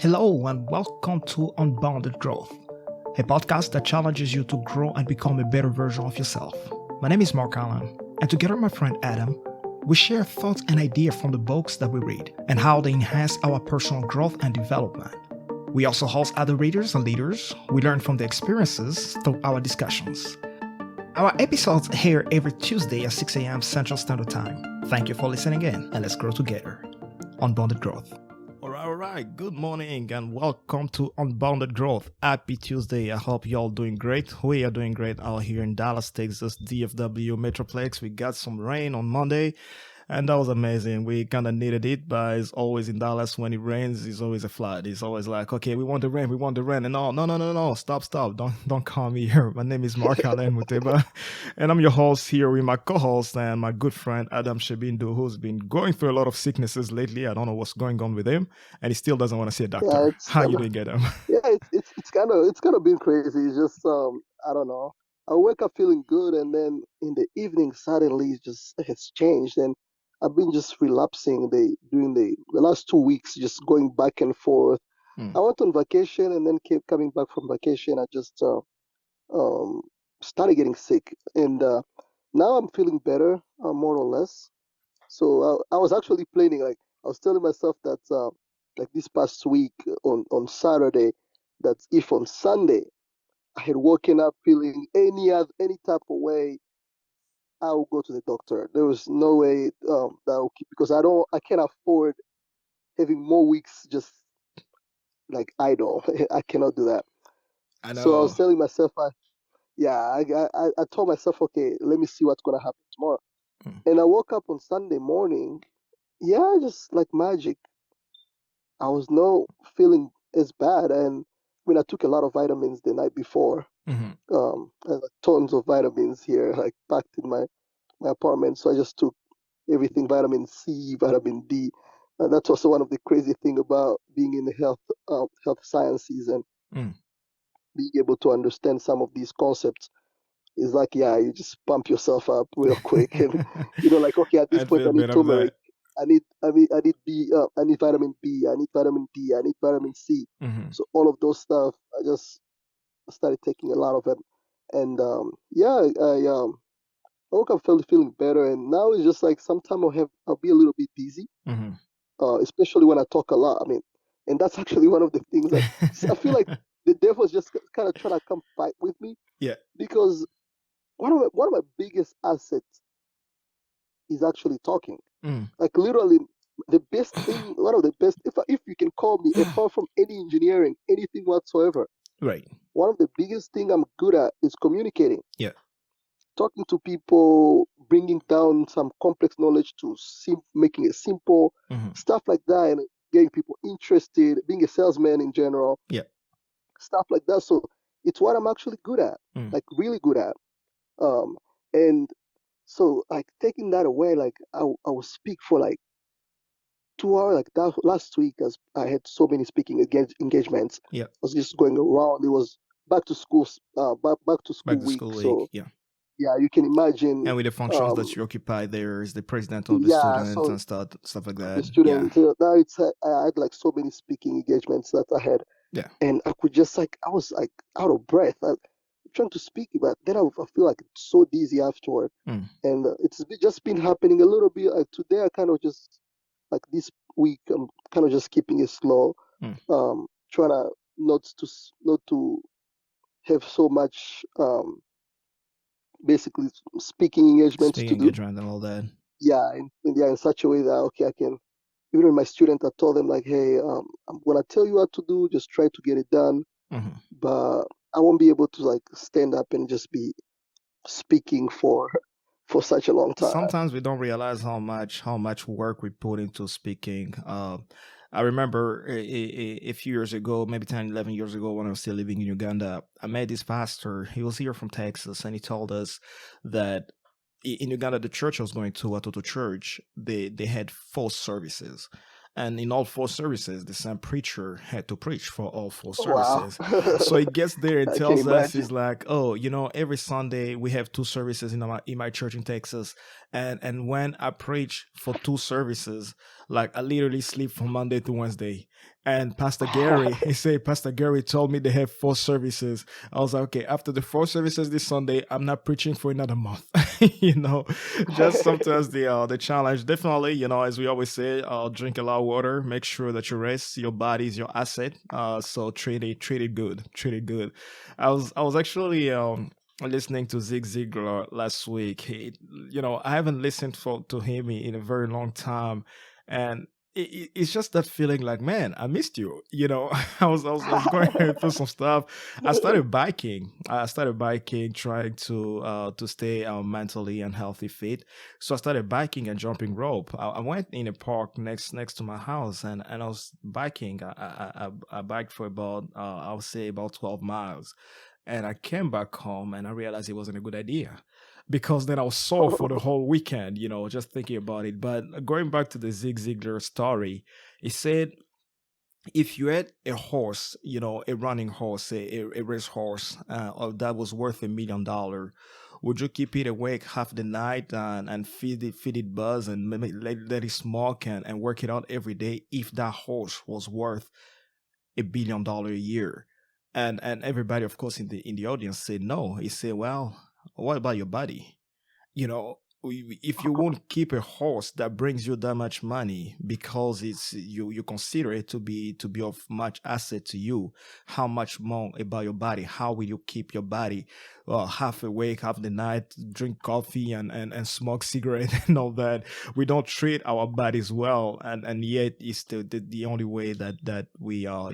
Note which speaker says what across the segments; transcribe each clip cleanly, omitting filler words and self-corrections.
Speaker 1: Hello and welcome to Unbounded Growth, a podcast that challenges you to grow and become a better version of yourself. My name is Marc-alain, and together with my friend Adam, we share thoughts and ideas from the books that we read and how they enhance our personal growth and development. We also host other readers and leaders. We learn from their experiences through our discussions. Our episodes air every Tuesday at 6 a.m. Central Standard Time. Thank you for listening in, and let's grow together. Unbounded Growth. All right. Good morning and welcome to Unbounded Growth. Happy Tuesday. I hope y'all doing great. We are doing great out here in Dallas, Texas, DFW Metroplex. We got some rain on Monday, and that was amazing. We kind of needed it, but it's always in Dallas when it rains, it's always a flood. It's always like, okay, we want the rain. And no. Stop. Don't call me here. My name is Marc-alain Adam, and I'm your host here with my co-host and my good friend Adam Shebindu, who's been going through a lot of sicknesses lately. I don't know what's going on with him, and he still doesn't want to see a doctor.
Speaker 2: Yeah,
Speaker 1: How you doing, Adam?
Speaker 2: it's kind of been crazy. It's just I don't know. I wake up feeling good, and then in the evening suddenly it's changed, and I've been just relapsing during the last 2 weeks, just going back and forth. I went on vacation and then kept coming back from vacation. I just um started getting sick, and now I'm feeling better, more or less. So I was actually planning, like I was telling myself that like this past week on Saturday, that if on Sunday I had woken up feeling any type of way, I will go to the doctor. There was no way that I will keep, because I can't afford having more weeks just like idle. I cannot do that.
Speaker 1: I
Speaker 2: So I was
Speaker 1: know.
Speaker 2: telling myself, I told myself, okay, let me see what's gonna happen tomorrow.
Speaker 1: Mm.
Speaker 2: And I woke up on Sunday morning, yeah, just like magic. I was not feeling as bad, and I took a lot of vitamins the night before.
Speaker 1: Mhm.
Speaker 2: I had, like, tons of vitamins here, like packed in my apartment. So I just took everything: vitamin C, vitamin D. And that's also one of the crazy thing about being in the health sciences and
Speaker 1: Mm.
Speaker 2: being able to understand some of these concepts. Is like, yeah, you just pump yourself up real quick, and like, okay, at this
Speaker 1: I'd
Speaker 2: point
Speaker 1: feel
Speaker 2: I need
Speaker 1: better with
Speaker 2: turmeric.
Speaker 1: that.
Speaker 2: I need B. I need vitamin B. I need vitamin D. I need vitamin C.
Speaker 1: Mhm.
Speaker 2: So all of those stuff, I just started taking a lot of it, and I woke up feeling better, and now it's just like sometimes I'll be a little bit dizzy,
Speaker 1: Mhm.
Speaker 2: especially when I talk a lot. I mean, and that's actually one of the things that I feel like the devil's just kind of trying to come fight with me,
Speaker 1: Yeah.
Speaker 2: because one of my biggest assets is actually talking.
Speaker 1: Mm.
Speaker 2: Like, literally, the best thing, one of the best, if you can call me, apart from any engineering, anything whatsoever,
Speaker 1: Right.
Speaker 2: one of the biggest thing I'm good at is communicating,
Speaker 1: Yeah.
Speaker 2: talking to people, bringing down some complex knowledge to making it simple,
Speaker 1: Mhm.
Speaker 2: stuff like that, and getting people interested, being a salesman in general,
Speaker 1: Yeah.
Speaker 2: stuff like that. So it's what I'm actually good at,
Speaker 1: Mm.
Speaker 2: like really good at. Um, and so, like, taking that away, like I will speak for like 2 hours. Like that last week, as I had so many speaking engagements,
Speaker 1: Yeah.
Speaker 2: I was just going around. It was back to school, back to
Speaker 1: Back
Speaker 2: school
Speaker 1: to
Speaker 2: week.
Speaker 1: school week.
Speaker 2: So
Speaker 1: Yeah.
Speaker 2: yeah, you can imagine.
Speaker 1: And with the functions that
Speaker 2: Um,
Speaker 1: you occupy, there is the president of the
Speaker 2: yeah,
Speaker 1: students
Speaker 2: so
Speaker 1: and stuff like
Speaker 2: the
Speaker 1: that. Yeah.
Speaker 2: student, now I had like so many speaking engagements that I had,
Speaker 1: Yeah.
Speaker 2: and I could just, like, I was like out of breath. Trying to speak, but then I feel like it's so dizzy afterward.
Speaker 1: Mm.
Speaker 2: And just been happening a little bit. Like today, I kind of just, like, this week, I'm kind of just keeping it slow,
Speaker 1: Mm.
Speaker 2: trying to not to have so much, basically, speaking engagements
Speaker 1: Speaking
Speaker 2: to do.
Speaker 1: engagement and all that.
Speaker 2: Yeah, in such a way that, okay, I can. Even with my student, I told them, like, hey, I'm gonna tell you what to do. Just try to get it done,
Speaker 1: Mhm.
Speaker 2: but I won't be able to, like, stand up and just be speaking for such a long time.
Speaker 1: Sometimes we don't realize how much work we put into speaking. I remember a few years ago, maybe 10, 11 years ago, when I was still living in Uganda, I met this pastor. He was here from Texas, and he told us that in Uganda, the church I was going to, Watoto Church, they had 4 services. And in all four services, the same preacher had to preach for all four
Speaker 2: Wow.
Speaker 1: services. So he gets there and
Speaker 2: I can
Speaker 1: tells us,
Speaker 2: imagine.
Speaker 1: he's like, "Oh, every Sunday we have two services in my church in Texas, and when I preach for two services, like I literally sleep from Monday to Wednesday." And Pastor Gary, he said, Pastor Gary told me they have four services. I was like, okay, after the four services this Sunday, I'm not preaching for another month. you know, just sometimes the challenge. Definitely, as we always say, drink a lot of water. Make sure that you rest. Your body is your asset. So treat it good. Treat it good. I was actually listening to Zig Ziglar last week. I haven't listened to him in a very long time, and it's just that feeling like, man, I missed you. I was going through some stuff. I started biking, trying to stay mainly and healthy fit. So I started biking and jumping rope. I went in a park next to my house, and I was biking. I biked for about I would say about 12 miles, and I came back home and I realized it wasn't a good idea because then I was sore for the whole weekend, just thinking about it. But going back to the Zig Ziglar story, he said if you had a horse, a running horse, a race horse, that was worth $1 million, would you keep it awake half the night and feed it buzz and maybe let it smoke and work it out every day if that horse was worth $1 billion a year? And everybody, of course, in the audience said no. He said, well, what about your body? If you won't keep a horse that brings you that much money because you consider it to be of much asset to you, how much more about your body? How will you keep your body half awake, half the night, drink coffee and smoke cigarette and all that? We don't treat our bodies well, and yet it's the only way that we are,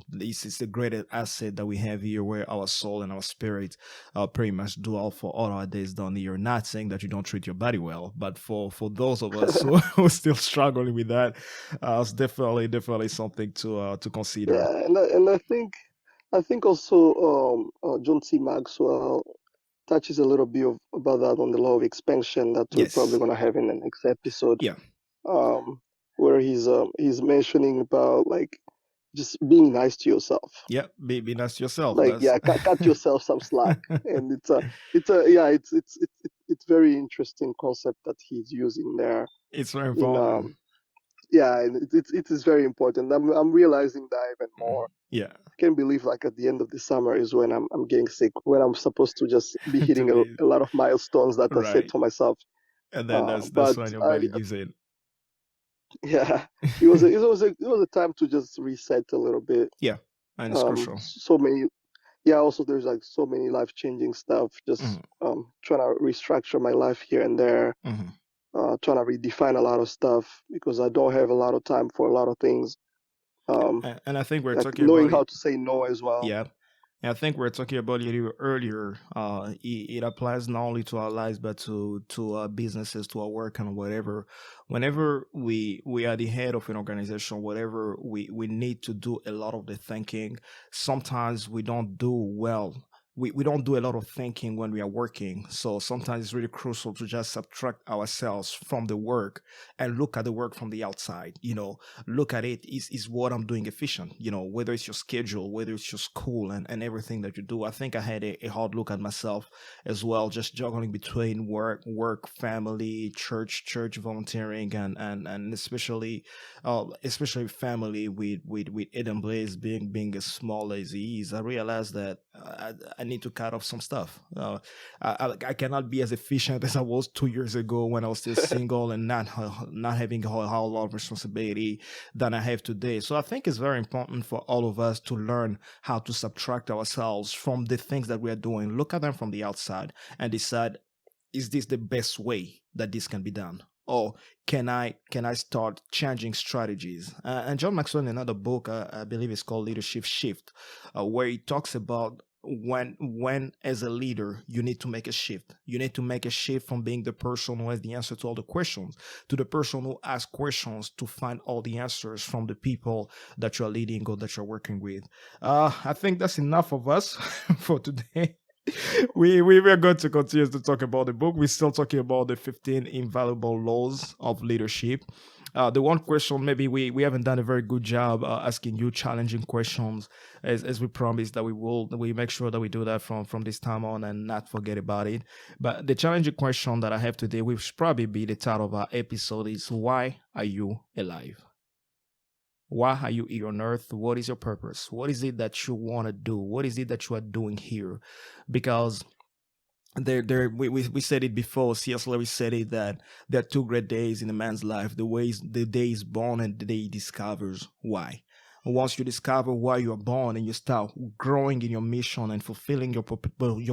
Speaker 1: this is the greatest asset that we have here, where our soul and our spirit pretty much do all our days down here. Not saying that you don't treat your body well, but for those of us who are still struggling with that, it's definitely something to consider.
Speaker 2: Yeah, and I think also John C. Maxwell touches a little bit about that on the law of expansion that we're probably
Speaker 1: Yes.
Speaker 2: gonna have in the next episode,
Speaker 1: Yeah.
Speaker 2: um, where he's mentioning about like just being nice to yourself.
Speaker 1: Yeah. Be nice to yourself.
Speaker 2: Like,
Speaker 1: That's
Speaker 2: yeah, cut yourself some slack, and it's a yeah, it's very interesting concept that he's using there.
Speaker 1: it's very
Speaker 2: In
Speaker 1: important.
Speaker 2: Yeah, and it is very important. I'm realizing that even more.
Speaker 1: Yeah.
Speaker 2: I can't believe like at the end of the summer is when I'm getting sick, when I'm supposed to just be
Speaker 1: to
Speaker 2: hitting
Speaker 1: be
Speaker 2: a lot of milestones that I set
Speaker 1: right,
Speaker 2: for myself.
Speaker 1: and then that's
Speaker 2: But
Speaker 1: when your
Speaker 2: I
Speaker 1: body gives in.
Speaker 2: yeah, it was a time to just reset a little bit.
Speaker 1: Yeah, and it's crucial.
Speaker 2: So many yeah. Also, there's like so many life changing stuff. Just
Speaker 1: Hmm.
Speaker 2: trying to restructure my life here and there.
Speaker 1: Hmm.
Speaker 2: Trying to redefine a lot of stuff because I don't have a lot of time for a lot of things. Um,
Speaker 1: And I think we're
Speaker 2: like
Speaker 1: talking
Speaker 2: knowing
Speaker 1: about
Speaker 2: how
Speaker 1: it.
Speaker 2: to say no as well.
Speaker 1: Yeah. And I think we're talking about it earlier. It applies not only to our lives, but to our businesses, to our work, and whatever. Whenever we are the head of an organization, whatever we need to do a lot of the thinking. Sometimes we don't do well. We don't do a lot of thinking when we are working. So sometimes it's really crucial to just subtract ourselves from the work and look at the work from the outside. Look at it, is what I'm doing efficient? Whether it's your schedule, whether it's your school, and everything that you do. I think I had a hard look at myself as well, just juggling between work, family, church volunteering, and especially family with Eden Blaze being as small as he is. I realized that I need to cut off some stuff. I cannot be as efficient as I was 2 years ago when I was still single and not having a whole lot of responsibility than I have today. So I think it's very important for all of us to learn how to subtract ourselves from the things that we are doing, look at them from the outside, and decide, is this the best way that this can be done? Or can I start changing strategies? And John Maxwell, in another book, I believe it's called Leadership Shift, where he talks about when as a leader you need to make a shift. You need to make a shift from being the person who has the answer to all the questions to the person who asks questions to find all the answers from the people that you're leading or that you're working with. I think that's enough of us for today. We were going to continue to talk about the book. We're still talking about the 15 invaluable laws of leadership. The one question, maybe we haven't done a very good job asking you challenging questions, as we promised that we make sure that we do that from this time on and not forget about it. But the challenging question that I have today, which should probably be the title of our episode, is why are you alive? Why are you here on earth? What is your purpose? What is it that you want to do? What is it that you are doing here? Because we said it before. C.S. Lewis said it that there are two great days in a man's life: the day is born and the day he discovers why. Once you discover why you are born and you start growing in your mission and fulfilling your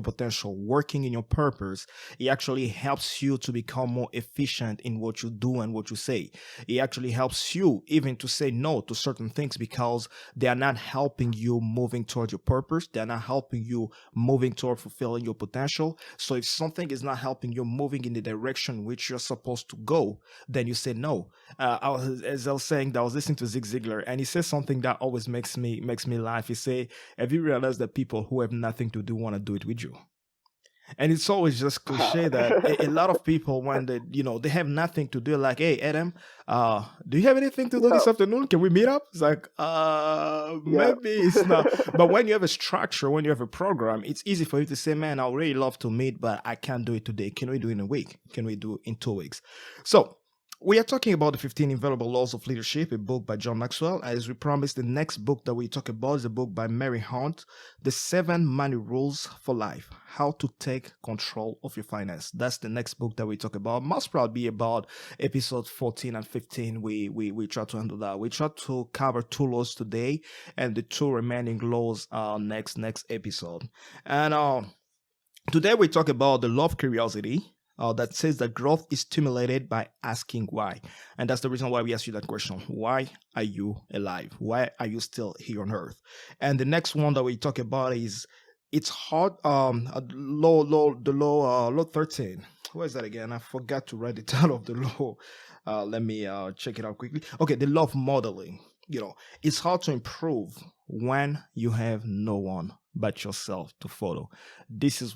Speaker 1: potential, working in your purpose, it actually helps you to become more efficient in what you do and what you say. It actually helps you even to say no to certain things because they are not helping you moving toward your purpose. They are not helping you moving toward fulfilling your potential. So if something is not helping you moving in the direction which you're supposed to go, then you say no. As I was saying, I was listening to Zig Ziglar, and he says something that always makes me laugh. He say, "Have you realized that people who have nothing to do want to do it with you?" And it's always just cliche that a lot of people, when they have nothing to do, like, "Hey, Adam, do you have anything to do
Speaker 2: Yeah,
Speaker 1: this afternoon? Can we meet up?" It's like,
Speaker 2: yeah.
Speaker 1: maybe it's not. But when you have a structure, when you have a program, it's easy for you to say, "Man, I would really love to meet, but I can't do it today. Can we do it in a week? Can we do it in 2 weeks?" So we are talking about the 15 Invaluable Laws of Leadership, a book by John Maxwell. As we promised, the next book that we talk about is a book by Mary Hunt, The 7 Money Rules for Life, How to Take Control of Your Finance. That's the next book that we talk about. Must probably be about episode 14 and 15. We try to handle that. We try to cover 2 laws today and the 2 remaining laws next episode. And today we talk about the law of curiosity, that says that growth is stimulated by asking why. And that's the reason why we ask you that question. Why are you alive? Why are you still here on earth? And the next one that we talk about is it's hard, law 13. What is that again? I forgot to write the title of the law. Let me check it out quickly. Okay, the law of modeling. It's hard to improve when you have no one but yourself to follow.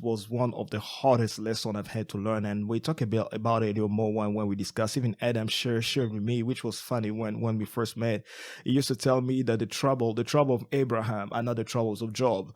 Speaker 1: Was one of the hardest lessons I've had to learn, and we talk about it a little more when we discuss. Even Adam shared with me, which was funny when we first met. He used to tell me that the trouble of Abraham are not the troubles of Job,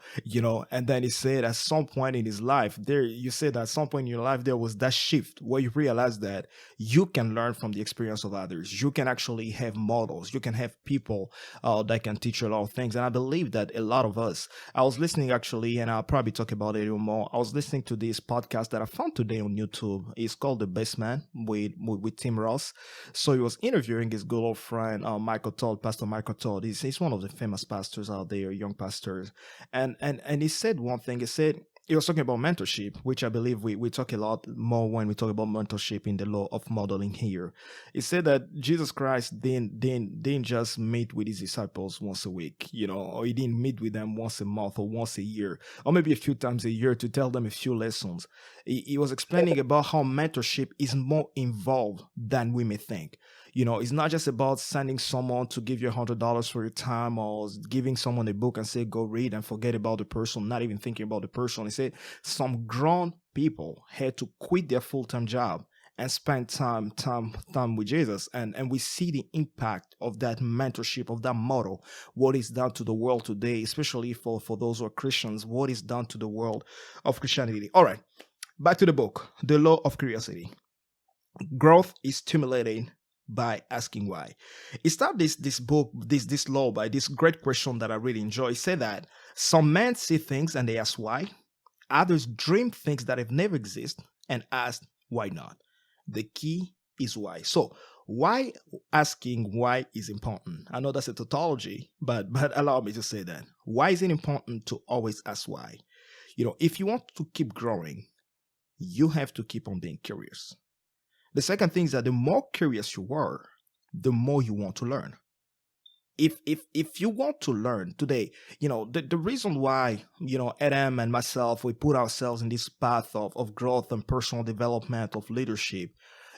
Speaker 1: And then he said at some point in his life, you said at some point in your life there was that shift where you realize that you can learn from the experience of others. You can actually have models. You can have people that can teach you a lot of things. And I believe that a lot of us. I was listening actually, and I'll probably talk about it a little more. I was listening to this podcast that I found today on YouTube. It's called The Best Man with Tim Ross. So he was interviewing his good old friend, Michael Todd, Pastor Michael Todd. He's one of the famous pastors out there, young pastors. And he said one thing. He was talking about mentorship, which I believe we talk a lot more when we talk about mentorship in the law of modeling here. He said that Jesus Christ didn't just meet with his disciples once a week, or he didn't meet with them once a month or once a year, or maybe a few times a year to tell them a few lessons. He was explaining about how mentorship is more involved than we may think. It's not just about sending someone to give you $100 for your time or giving someone a book and say, go read and forget about the person, not even thinking about the person. He said some grown people had to quit their full-time job and spend time with Jesus. And we see the impact of that mentorship, of that model, what is done to the world today, especially for those who are Christians, what is done to the world of Christianity. All right, back to the book, The Law of Curiosity. Growth is stimulated by asking why. It started this book, this law by this great question that I really enjoy. It said that some men see things and they ask why. Others dream things that have never existed and ask why not. The key is why. So why asking why is important? I know that's a tautology, but allow me to say that. Why is it important to always ask why? If you want to keep growing, you have to keep on being curious. The second thing is that the more curious you are, the more you want to learn. If you want to learn today, the reason why, Adam and myself, we put ourselves in this path of growth and personal development, of leadership,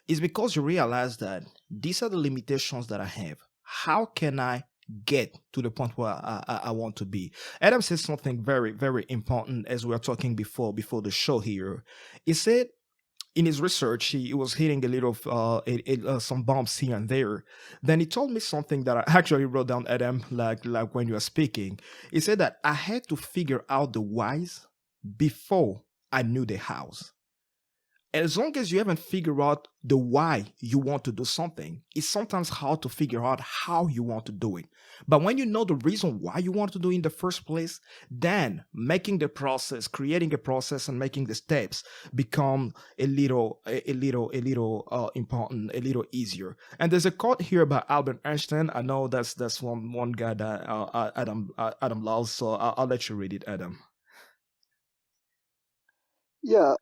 Speaker 1: is because you realize that these are the limitations that I have. How can I get to the point where I want to be? Adam said something very, very important as we were talking before the show here. He said, in his research, he was hitting a little some bumps here and there. Then he told me something that I actually wrote down, Adam, like when you were speaking. He said that I had to figure out the whys before I knew the hows. As long as you haven't figured out the why you want to do something, it's sometimes hard to figure out how you want to do it. But when you know the reason why you want to do it in the first place, then making the process, creating a process and making the steps become a little important, a little easier. And there's a quote here by Albert Einstein. I know that's one guy that Adam loves, so I'll let you read it, Adam.
Speaker 2: Yeah,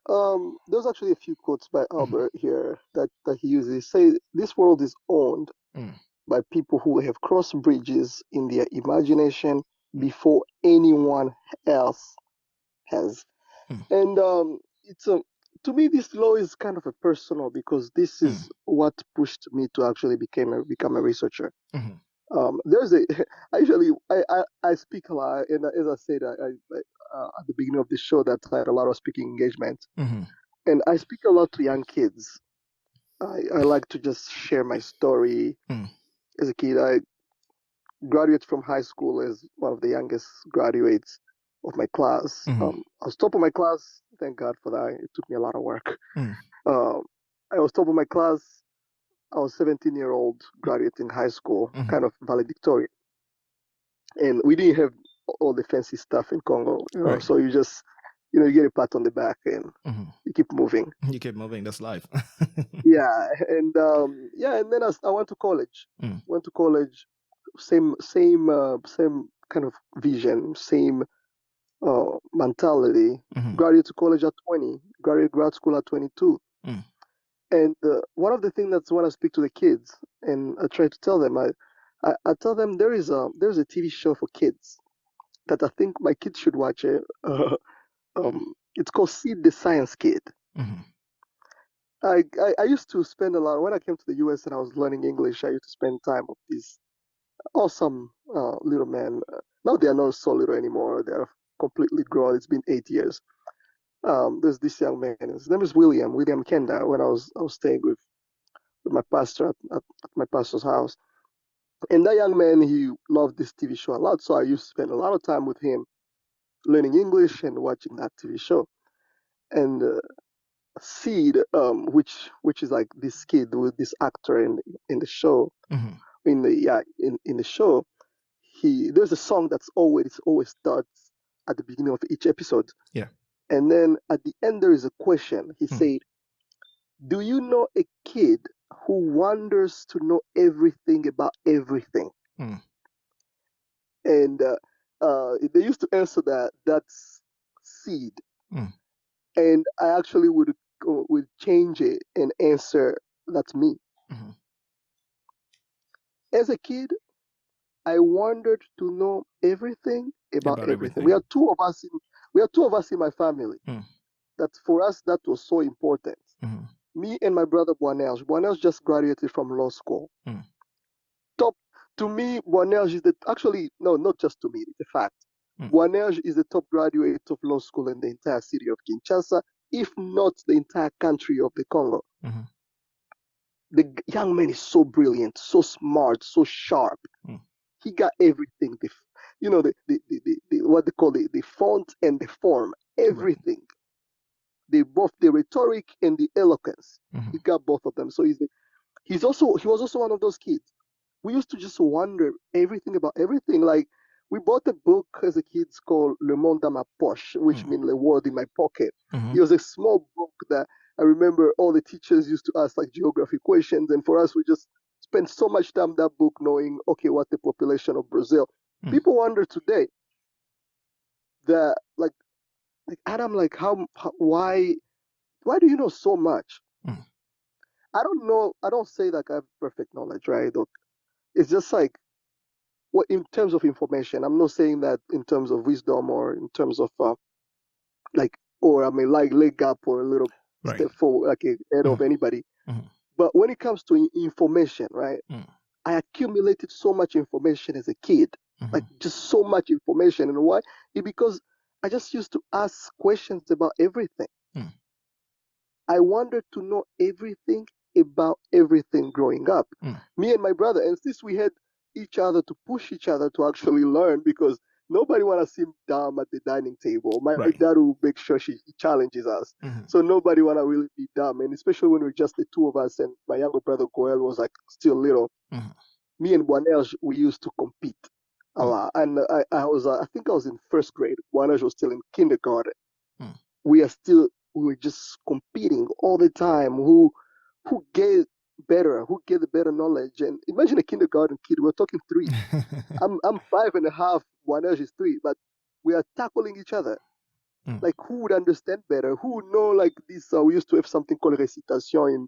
Speaker 2: there's actually a few quotes by Albert here that he uses. Say, this world is owned
Speaker 1: Mm.
Speaker 2: by people who have crossed bridges in their imagination before anyone else has.
Speaker 1: Mm.
Speaker 2: And it's a to me, this law is kind of a personal, because this is what pushed me to actually become a researcher.
Speaker 1: Mhm.
Speaker 2: There's a actually I speak a lot, and as I said, at the beginning of the show, that I had a lot of speaking engagement,
Speaker 1: Mhm.
Speaker 2: and I speak a lot to young kids. I like to just share my story.
Speaker 1: Mm.
Speaker 2: As a kid, I graduated from high school as one of the youngest graduates of my class.
Speaker 1: Mhm.
Speaker 2: I was top of my class. Thank God for that. It took me a lot of work.
Speaker 1: Mm.
Speaker 2: Um, I was top of my class. I was 17-year-old graduating high school,
Speaker 1: Mhm.
Speaker 2: kind of valedictorian. And we didn't have all the fancy stuff in Congo,
Speaker 1: Right.
Speaker 2: so you just, you get a pat on the back and
Speaker 1: Mhm.
Speaker 2: you keep moving.
Speaker 1: You keep moving. That's life.
Speaker 2: And then I went to college.
Speaker 1: Mm.
Speaker 2: Went to college, same kind of vision, same mentality.
Speaker 1: Mhm.
Speaker 2: Graduated to college at 20, graduated grad school at 22.
Speaker 1: Mm.
Speaker 2: And one of the things that's when I speak to the kids, and I try to tell them, I tell them there's a TV show for kids that I think my kids should watch it. It's called Seed the Science Kid.
Speaker 1: Mhm.
Speaker 2: I used to spend a lot when I came to the US and I was learning English. I used to spend time with these awesome little men. Now they are not so little anymore. They are completely grown. It's been 8 years. There's this young man. His name is William Kenda. When I was staying with my pastor at my pastor's house, and that young man, he loved this TV show a lot. So I used to spend a lot of time with him, learning English and watching that TV show. And Seed, which is like this kid with this actor in the show,
Speaker 1: Mhm.
Speaker 2: in the show, there's a song that's always starts at the beginning of each episode,
Speaker 1: Yeah.
Speaker 2: and then at the end there is a question. He
Speaker 1: Mm.
Speaker 2: said, "Do you know a kid who wonders to know everything about everything?"
Speaker 1: Mm.
Speaker 2: And they used to answer that's Seed,
Speaker 1: Mm.
Speaker 2: and I actually would change it and answer that's me.
Speaker 1: Mhm.
Speaker 2: As a kid, I wanted to know everything about
Speaker 1: About
Speaker 2: everything.
Speaker 1: everything.
Speaker 2: We are two of us in my family.
Speaker 1: Mm.
Speaker 2: That for us that was so important.
Speaker 1: Mhm.
Speaker 2: Me and my brother Buanel. Buanel just graduated from law school.
Speaker 1: Mm.
Speaker 2: Top to me, Buanel is actually no, not just to me. It's a fact.
Speaker 1: Mm.
Speaker 2: Buanel is the top graduate of law school in the entire city of Kinshasa, if not the entire country of the Congo.
Speaker 1: Mhm.
Speaker 2: The young man is so brilliant, so smart, so sharp.
Speaker 1: Mm.
Speaker 2: He got everything. The what they call the font and the form,
Speaker 1: Right.
Speaker 2: everything. Both the rhetoric and the eloquence.
Speaker 1: Mhm.
Speaker 2: He got both of them. So he was also one of those kids. We used to just wonder everything about everything. Like we bought a book as a kids called Le Monde dans ma poche, which
Speaker 1: Mm.
Speaker 2: means the world in my pocket.
Speaker 1: Mhm.
Speaker 2: It was a small book that I remember all the teachers used to ask like geography questions, and for us we just spent so much time in that book knowing, okay, what the population of Brazil.
Speaker 1: Mm.
Speaker 2: People wonder today that like Adam, like why do you know so much?
Speaker 1: Mm.
Speaker 2: I don't know. I don't say that I have perfect knowledge, right? Look, it's just like what in terms of information. I'm not saying that in terms of wisdom or in terms of like, or I mean, like leg up or a little
Speaker 1: Right.
Speaker 2: step forward, like ahead of
Speaker 1: Mhm.
Speaker 2: anybody.
Speaker 1: Mhm.
Speaker 2: But when it comes to information, right?
Speaker 1: Mm.
Speaker 2: I accumulated so much information as a kid, like
Speaker 1: Mhm.
Speaker 2: just so much information. And why? Because I just used to ask questions about everything.
Speaker 1: Mm.
Speaker 2: I wanted to know everything about everything growing up.
Speaker 1: Mm.
Speaker 2: Me and my brother, and since we had each other to push each other to actually learn, because nobody want to seem dumb at the dining table. My
Speaker 1: Right.
Speaker 2: dad will make sure he challenges us.
Speaker 1: Mm-hmm.
Speaker 2: So nobody want to really be dumb. And especially when we're just the two of us, and my younger brother Goel was like still little.
Speaker 1: Mm-hmm.
Speaker 2: Me and Juanel, we used to compete a
Speaker 1: Mm.
Speaker 2: lot. And I think I was in first grade. Juanel was still in kindergarten.
Speaker 1: Mm.
Speaker 2: We were just competing all the time. Who get better? Who get the better knowledge? And imagine a kindergarten kid. We're talking three. I'm 5.5. Juanel is 3, but we are tackling each other.
Speaker 1: Mm.
Speaker 2: Like who would understand better? Who would know like this? We used to have something called récitation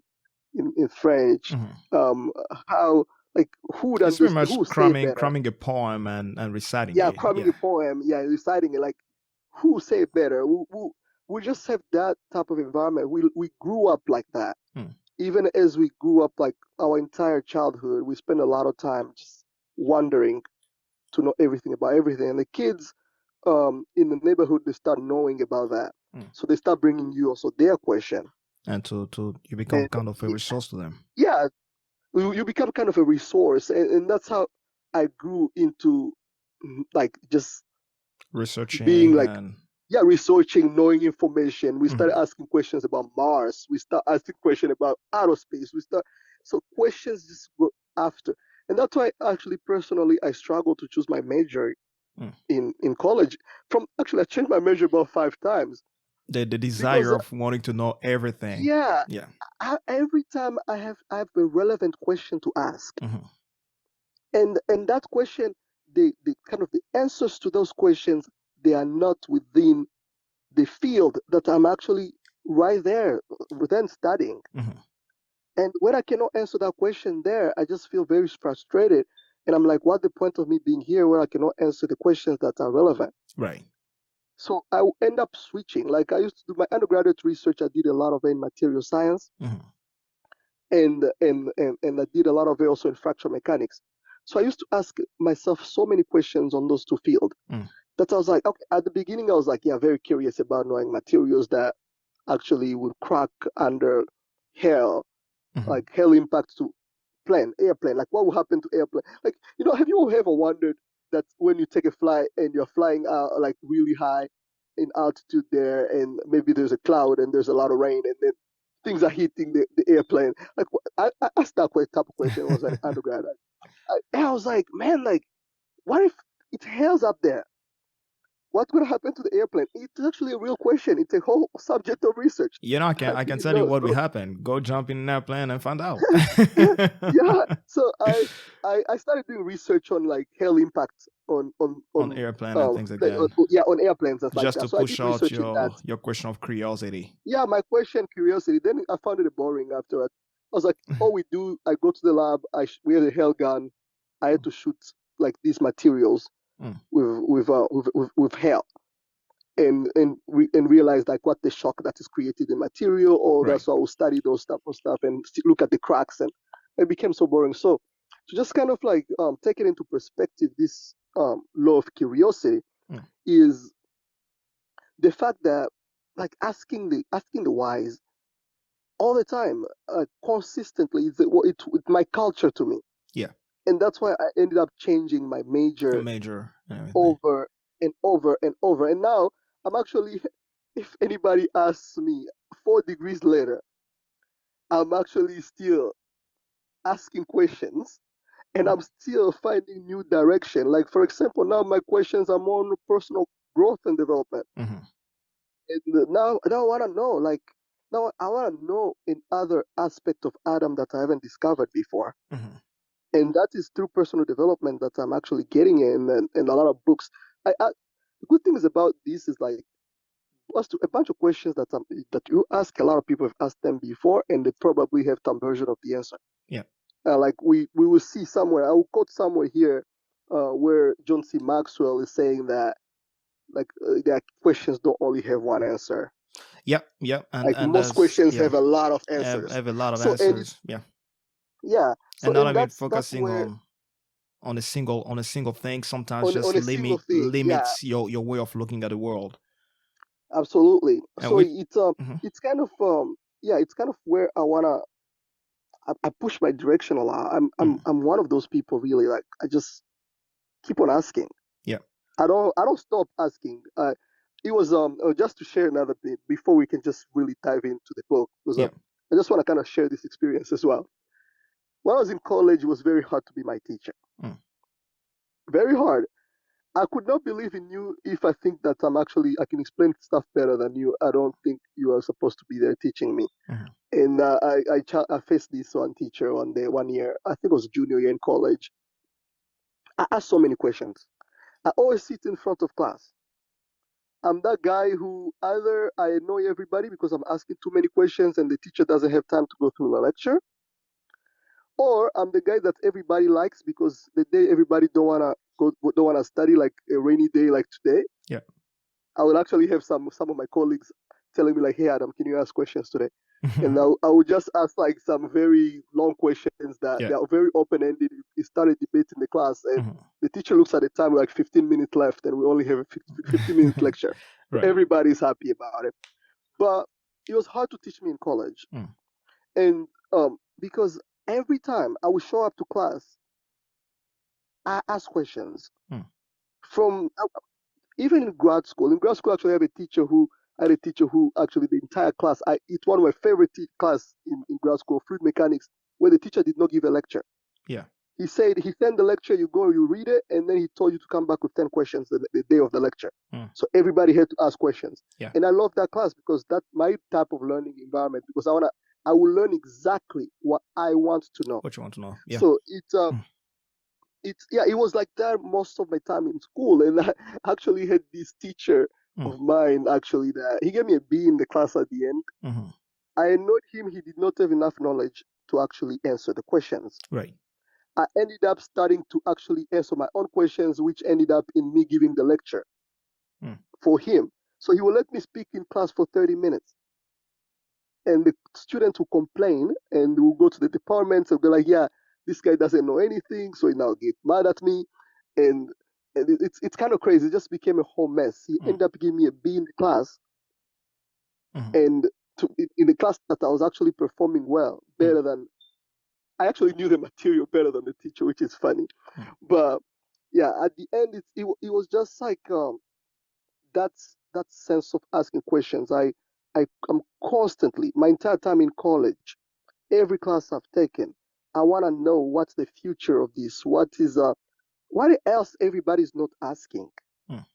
Speaker 2: in French.
Speaker 1: Mm-hmm.
Speaker 2: How like who would
Speaker 1: It's very
Speaker 2: understand?
Speaker 1: much
Speaker 2: Who would say it better?
Speaker 1: cramming a poem and reciting
Speaker 2: Yeah,
Speaker 1: it.
Speaker 2: cramming
Speaker 1: Yeah.
Speaker 2: a poem. Yeah, reciting it. Like who say it better? We just have that type of environment. We grew up like that.
Speaker 1: Mm.
Speaker 2: Even as we grew up, like our entire childhood, we spent a lot of time just wondering to know everything about everything. And the kids in the neighborhood, they start knowing about that.
Speaker 1: Mm.
Speaker 2: So they start bringing you also their question.
Speaker 1: And to you become
Speaker 2: And
Speaker 1: kind of a resource to them.
Speaker 2: yeah, you become kind of a resource. And that's how I grew into like just being
Speaker 1: Researching
Speaker 2: like,
Speaker 1: and
Speaker 2: yeah, researching, knowing information. We
Speaker 1: mm-hmm.
Speaker 2: started asking questions about Mars. We start asking questions about outer space. So questions just go after. And that's why actually personally I struggled to choose my major
Speaker 1: Mm.
Speaker 2: in college. I changed my major about 5 times
Speaker 1: The
Speaker 2: because
Speaker 1: desire of wanting to know everything.
Speaker 2: yeah,
Speaker 1: Yeah.
Speaker 2: every time I have a relevant question to ask,
Speaker 1: Mm-hmm.
Speaker 2: and that question, the kind of the answers to those questions, they are not within the field that I'm actually right there then studying.
Speaker 1: Mm-hmm.
Speaker 2: And when I cannot answer that question there, I just feel very frustrated. And I'm like, what the point of me being here where I cannot answer the questions that are relevant?
Speaker 1: Right.
Speaker 2: So I will end up switching. Like I used to do my undergraduate research, I did a lot of it in material science,
Speaker 1: Mm-hmm.
Speaker 2: and I did a lot of it also in fractional mechanics. So I used to ask myself so many questions on those two fields
Speaker 1: Mm.
Speaker 2: that I was like, okay, at the beginning I was like, yeah, very curious about knowing materials that actually would crack under hail,
Speaker 1: Mm-hmm.
Speaker 2: like hail impact to airplane, like what will happen to airplane? Like, have you ever wondered that when you take a flight and you're flying out like really high in altitude there, and maybe there's a cloud and there's a lot of rain, and then things are hitting the airplane? Like, I asked that type of question when I was an undergrad. And I was like, man, like, what if it hails up there? What's going to happen to the airplane? It's actually a real question. It's a whole subject of research.
Speaker 1: I can tell you what will happen. Go jump in an airplane and find out.
Speaker 2: Yeah. So I started doing research on like hail impacts
Speaker 1: On
Speaker 2: on
Speaker 1: airplane and things like that.
Speaker 2: yeah, on airplanes and stuff like
Speaker 1: Just
Speaker 2: that.
Speaker 1: to
Speaker 2: So I did
Speaker 1: push out
Speaker 2: research in that.
Speaker 1: your question of curiosity.
Speaker 2: Yeah, my question, curiosity. Then I found it boring after. I was like, all we do, I go to the lab. We have a hail gun. I had to shoot like these materials
Speaker 1: Mm.
Speaker 2: with hail. And realize like what the shock that is created in material, all that.
Speaker 1: Right.
Speaker 2: So I will study those type of stuff and look at the cracks, and it became so boring. So to just kind of like take it into perspective, this law of curiosity
Speaker 1: Mm.
Speaker 2: is the fact that like asking the wise all the time, consistently, it's my culture to me,
Speaker 1: Yeah.
Speaker 2: and that's why I ended up changing my
Speaker 1: A
Speaker 2: major
Speaker 1: major and everything.
Speaker 2: over and over and over. And now I'm actually, if anybody asks me 4 degrees later, I'm actually still asking questions and
Speaker 1: Mm.
Speaker 2: I'm still finding new direction. Like, for example, now my questions are more on personal growth and development.
Speaker 1: Mm-hmm.
Speaker 2: And now I want to know, like, now I want to know in other aspect of Adam that I haven't discovered before.
Speaker 1: Mm-hmm.
Speaker 2: And that is through personal development that I'm actually getting in, and a lot of books. The good things about this is like asked a bunch of questions that you ask. A lot of people have asked them before, and they probably have some version of the answer.
Speaker 1: Yeah.
Speaker 2: Like we will see somewhere. I will quote somewhere here where John C. Maxwell is saying that like their questions don't only have one answer.
Speaker 1: Yep. Yep.
Speaker 2: Like
Speaker 1: And
Speaker 2: most
Speaker 1: that's
Speaker 2: questions
Speaker 1: yeah.
Speaker 2: have a lot of
Speaker 1: I
Speaker 2: answers.
Speaker 1: have a lot of
Speaker 2: So
Speaker 1: answers. Yeah.
Speaker 2: yeah.
Speaker 1: And
Speaker 2: So
Speaker 1: not
Speaker 2: and
Speaker 1: even
Speaker 2: that's
Speaker 1: focusing
Speaker 2: where
Speaker 1: on a single thing sometimes
Speaker 2: on
Speaker 1: just
Speaker 2: a single thing. Yeah,
Speaker 1: limits your way of looking at the world.
Speaker 2: absolutely.
Speaker 1: And
Speaker 2: So
Speaker 1: with mhm.
Speaker 2: it's kind of yeah, it's kind of where I push my direction a lot.
Speaker 1: Mm.
Speaker 2: I'm one of those people really, like I just keep on asking.
Speaker 1: Yeah.
Speaker 2: I don't stop asking. It was just to share another bit before we can just really dive into the book, because
Speaker 1: Yeah.
Speaker 2: I just want to kind of share this experience as well. When I was in college, it was very hard to be my teacher.
Speaker 1: Mm.
Speaker 2: Very hard. I could not believe in you if I think that I can explain stuff better than you. I don't think you are supposed to be there teaching me.
Speaker 1: Mhm.
Speaker 2: And I faced this one teacher one day, one year, I think it was junior year in college. I asked so many questions. I always sit in front of class. I'm that guy who either I annoy everybody because I'm asking too many questions and the teacher doesn't have time to go through the lecture, or I'm the guy that everybody likes because the day everybody don't wanna study, like a rainy day like today.
Speaker 1: Yeah.
Speaker 2: I will actually have some of my colleagues telling me like, "Hey Adam, can you ask questions today?" And I would just ask like some very long questions that
Speaker 1: Yeah.
Speaker 2: they are very open ended. It started debate in the class, and
Speaker 1: Mhm.
Speaker 2: the teacher looks at the time like 15 minutes left, and we only have a 15-minute lecture. So
Speaker 1: Right.
Speaker 2: everybody's happy about it. But it was hard to teach me in college,
Speaker 1: Mm.
Speaker 2: and because every time I would show up to class, I ask questions
Speaker 1: Mm.
Speaker 2: from even in grad school. In grad school, actually, I had a teacher who actually the entire class. It's one of my favorite class in grad school, fluid mechanics, where the teacher did not give a lecture.
Speaker 1: Yeah.
Speaker 2: He said he sent the lecture, you go, you read it, and then he told you to come back with 10 questions the day of the lecture.
Speaker 1: Mm.
Speaker 2: So everybody had to ask questions.
Speaker 1: Yeah.
Speaker 2: And I love that class because that's my type of learning environment, because I will learn exactly what I want to know.
Speaker 1: What you want to know? Yeah.
Speaker 2: So
Speaker 1: Mm.
Speaker 2: it was like that most of my time in school. And I actually had this teacher
Speaker 1: Mm.
Speaker 2: of mine actually that he gave me a B in the class at the end.
Speaker 1: Mm-hmm.
Speaker 2: I annoyed him. He did not have enough knowledge to actually answer the questions.
Speaker 1: Right.
Speaker 2: I ended up starting to actually answer my own questions, which ended up in me giving the lecture
Speaker 1: Mm.
Speaker 2: for him. So he will let me speak in class for 30 minutes. And the students will complain and will go to the department and be like, yeah, this guy doesn't know anything. So he now get mad at me. And, it's kind of crazy. It just became a whole mess. He
Speaker 1: Mm.
Speaker 2: ended up giving me a B in the class.
Speaker 1: Mm-hmm.
Speaker 2: And in the class that I was actually performing well,
Speaker 1: Mm.
Speaker 2: better than, I actually knew the material better than the teacher, which is funny.
Speaker 1: Mm.
Speaker 2: But yeah, at the end, it was just like that sense of asking questions. I am constantly, my entire time in college, every class I've taken, I want to know what's the future of this. What else everybody's not asking
Speaker 1: Mm.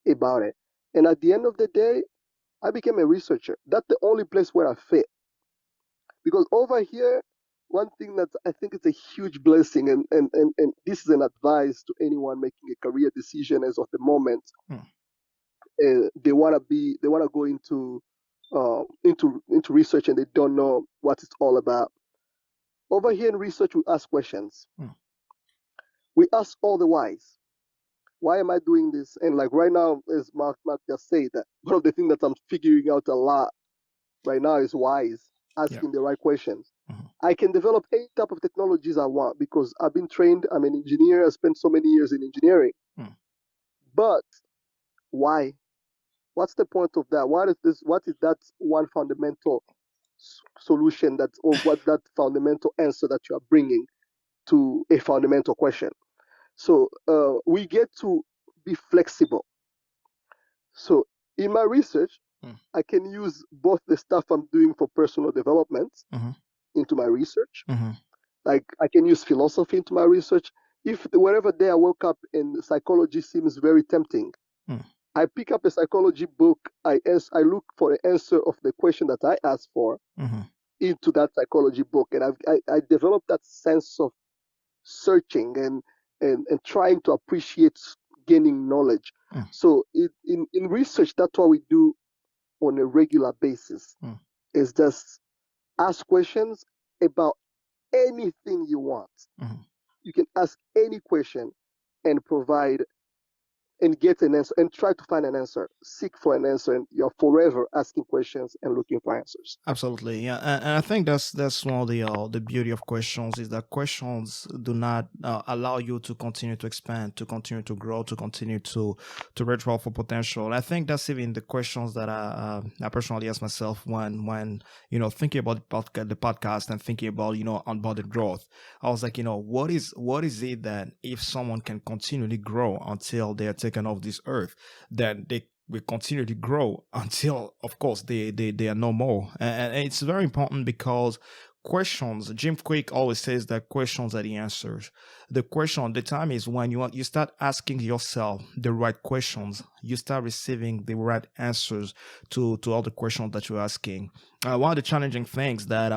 Speaker 2: about it. And at the end of the day, I became a researcher. That's the only place where I fit. Because over here, one thing that I think is a huge blessing, and this is an advice to anyone making a career decision as of the moment,
Speaker 1: Mm.
Speaker 2: they want to go into research and they don't know what it's all about. Over here in research, we ask questions.
Speaker 1: Mm.
Speaker 2: We ask all the whys. Why am I doing this? And like right now, as Mark just said, that one of the things that I'm figuring out a lot right now is whys,
Speaker 1: Yeah.
Speaker 2: asking the right questions.
Speaker 1: Mm-hmm.
Speaker 2: I can develop any type of technologies I want because I've been trained. I'm an engineer. I spent so many years in engineering.
Speaker 1: Mm.
Speaker 2: But why? What's the point of that? What is that one fundamental solution or what that fundamental answer that you are bringing to a fundamental question? So we get to be flexible. So in my research,
Speaker 1: Mm.
Speaker 2: I can use both the stuff I'm doing for personal development
Speaker 1: Mm-hmm.
Speaker 2: into my research.
Speaker 1: Mm-hmm.
Speaker 2: Like I can use philosophy into my research. If whatever day I woke up and psychology seems very tempting,
Speaker 1: Mm.
Speaker 2: I pick up a psychology book. I look for the answer of the question that I asked for
Speaker 1: Mm-hmm.
Speaker 2: into that psychology book, and I developed that sense of searching and trying to appreciate gaining knowledge.
Speaker 1: Mm.
Speaker 2: So in research, that's what we do on a regular basis.
Speaker 1: Mm.
Speaker 2: Is just ask questions about anything you want.
Speaker 1: Mm-hmm.
Speaker 2: You can ask any question and provide and get an answer and try to find an answer. Seek for an answer, and you're forever asking questions and looking for answers.
Speaker 1: Absolutely, yeah, and I think that's one of the beauty of questions is that questions do not allow you to continue to expand, to continue to grow, to continue to reach for potential. I think that's even the questions that I personally ask myself when thinking about the podcast and thinking about unbounded growth. I was like, what is it that if someone can continually grow until they are taken off this earth, then they will continue to grow until, of course, they are no more. And it's very important because questions, Jim Quick always says that questions are the answers. The time is when you start asking yourself the right questions, you start receiving the right answers to all the questions that you're asking. One of the challenging things that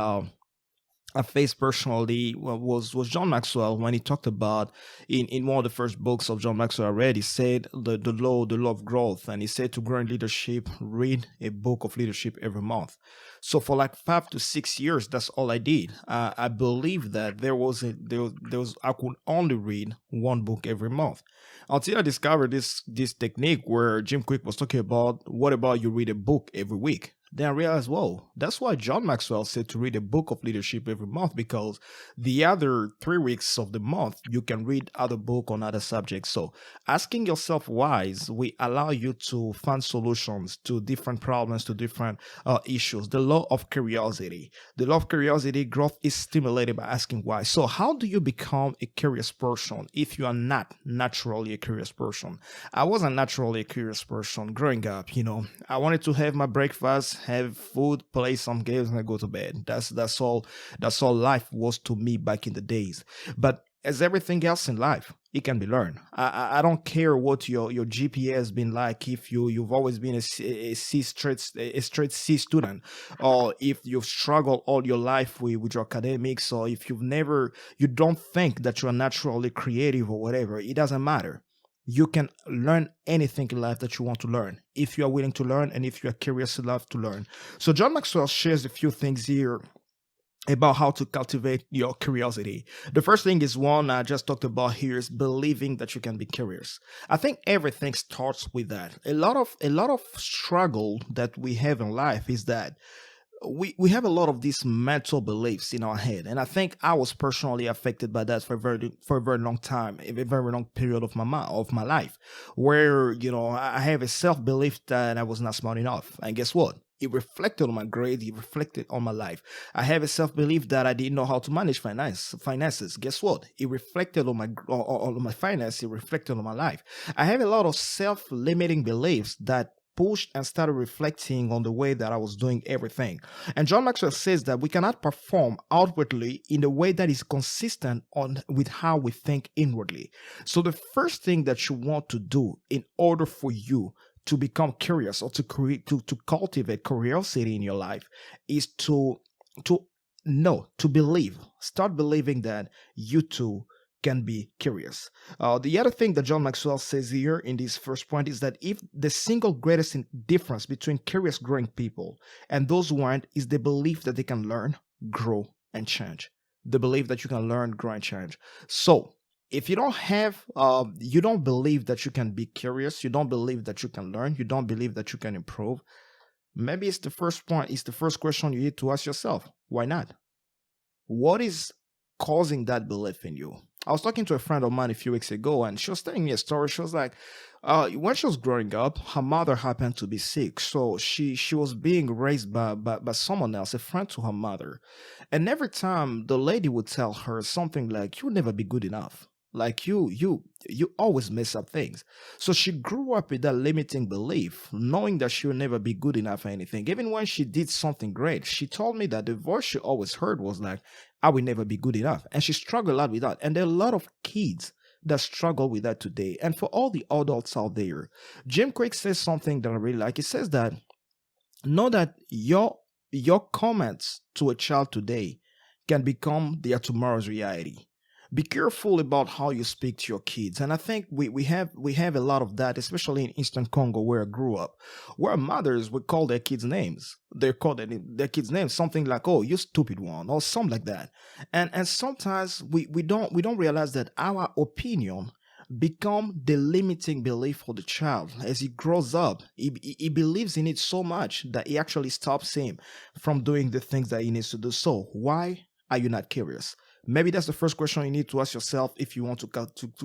Speaker 1: I faced personally was John Maxwell when he talked about in one of the first books of John Maxwell I read. He said the law of growth, and he said to grow in leadership, read a book of leadership every month. So for like 5 to 6 years, that's all I did. I believe that there was I could only read one book every month until I discovered this technique where Jim Quick was talking about what about you read a book every week. Then I realized, whoa, that's why John Maxwell said to read a book of leadership every month, because the other 3 weeks of the month, you can read other book on other subjects. So asking yourself whys will allow you to find solutions to different problems, to different issues. The law of curiosity. The law of curiosity, growth is stimulated by asking why. So how do you become a curious person if you are not naturally a curious person? I wasn't naturally a curious person growing up. I wanted to have my breakfast, have food, play some games, and go to bed. That's all. That's all life was to me back in the days. But as everything else in life, it can be learned. I don't care what your GPA has been like. If you've always been a straight C student, or if you've struggled all your life with your academics, or if you don't think that you're naturally creative or whatever, it doesn't matter. You can learn anything in life that you want to learn if you are willing to learn and if you are curious enough to learn. So John Maxwell shares a few things here about how to cultivate your curiosity. The first thing is one I just talked about here is believing that you can be curious. I think everything starts with that. A lot of struggle that we have in life is that we have a lot of these mental beliefs in our head, and I think I was personally affected by that for a very long time, a very long period of my life, where I have a self belief that I was not smart enough, and guess what? It reflected on my grade. It reflected on my life. I have a self belief that I didn't know how to manage finances. Guess what? It reflected on my finance. It reflected on my life. I have a lot of self limiting beliefs that pushed and started reflecting on the way that I was doing everything. And John Maxwell says that we cannot perform outwardly in a way that is consistent with how we think inwardly. So the first thing that you want to do in order for you to become curious or to create to cultivate curiosity in your life is to know, to believe. Start believing that you too can be curious. The other thing that John Maxwell says here in this first point is that if the single greatest difference between curious growing people and those who aren't is the belief that they can learn, grow, and change. The belief that you can learn, grow, and change. So if you you don't believe that you can be curious, you don't believe that you can learn, you don't believe that you can improve, maybe it's the first point, it's the first question you need to ask yourself. Why not? What is causing that belief in you? I was talking to a friend of mine a few weeks ago, and she was telling me a story. She was like, when she was growing up, her mother happened to be sick. So she was being raised by someone else, a friend to her mother. And every time the lady would tell her something like, you'll never be good enough. Like you always mess up things. So she grew up with that limiting belief, knowing that she'll never be good enough for anything. Even when she did something great, she told me that the voice she always heard was like, I will never be good enough. And she struggled a lot with that. And there are a lot of kids that struggle with that today. And for all the adults out there, Jim Quick says something that I really like. He says that know that your comments to a child today can become their tomorrow's reality. Be careful about how you speak to your kids. And I think we have a lot of that, especially in Eastern Congo where I grew up, where mothers would call their kids names. They call their kids names something like, oh, you stupid one, or something like that. And sometimes we don't realize that our opinion become the limiting belief for the child. As he grows up, he believes in it so much that he actually stops him from doing the things that he needs to do. So why are you not curious? Maybe that's the first question you need to ask yourself if you want to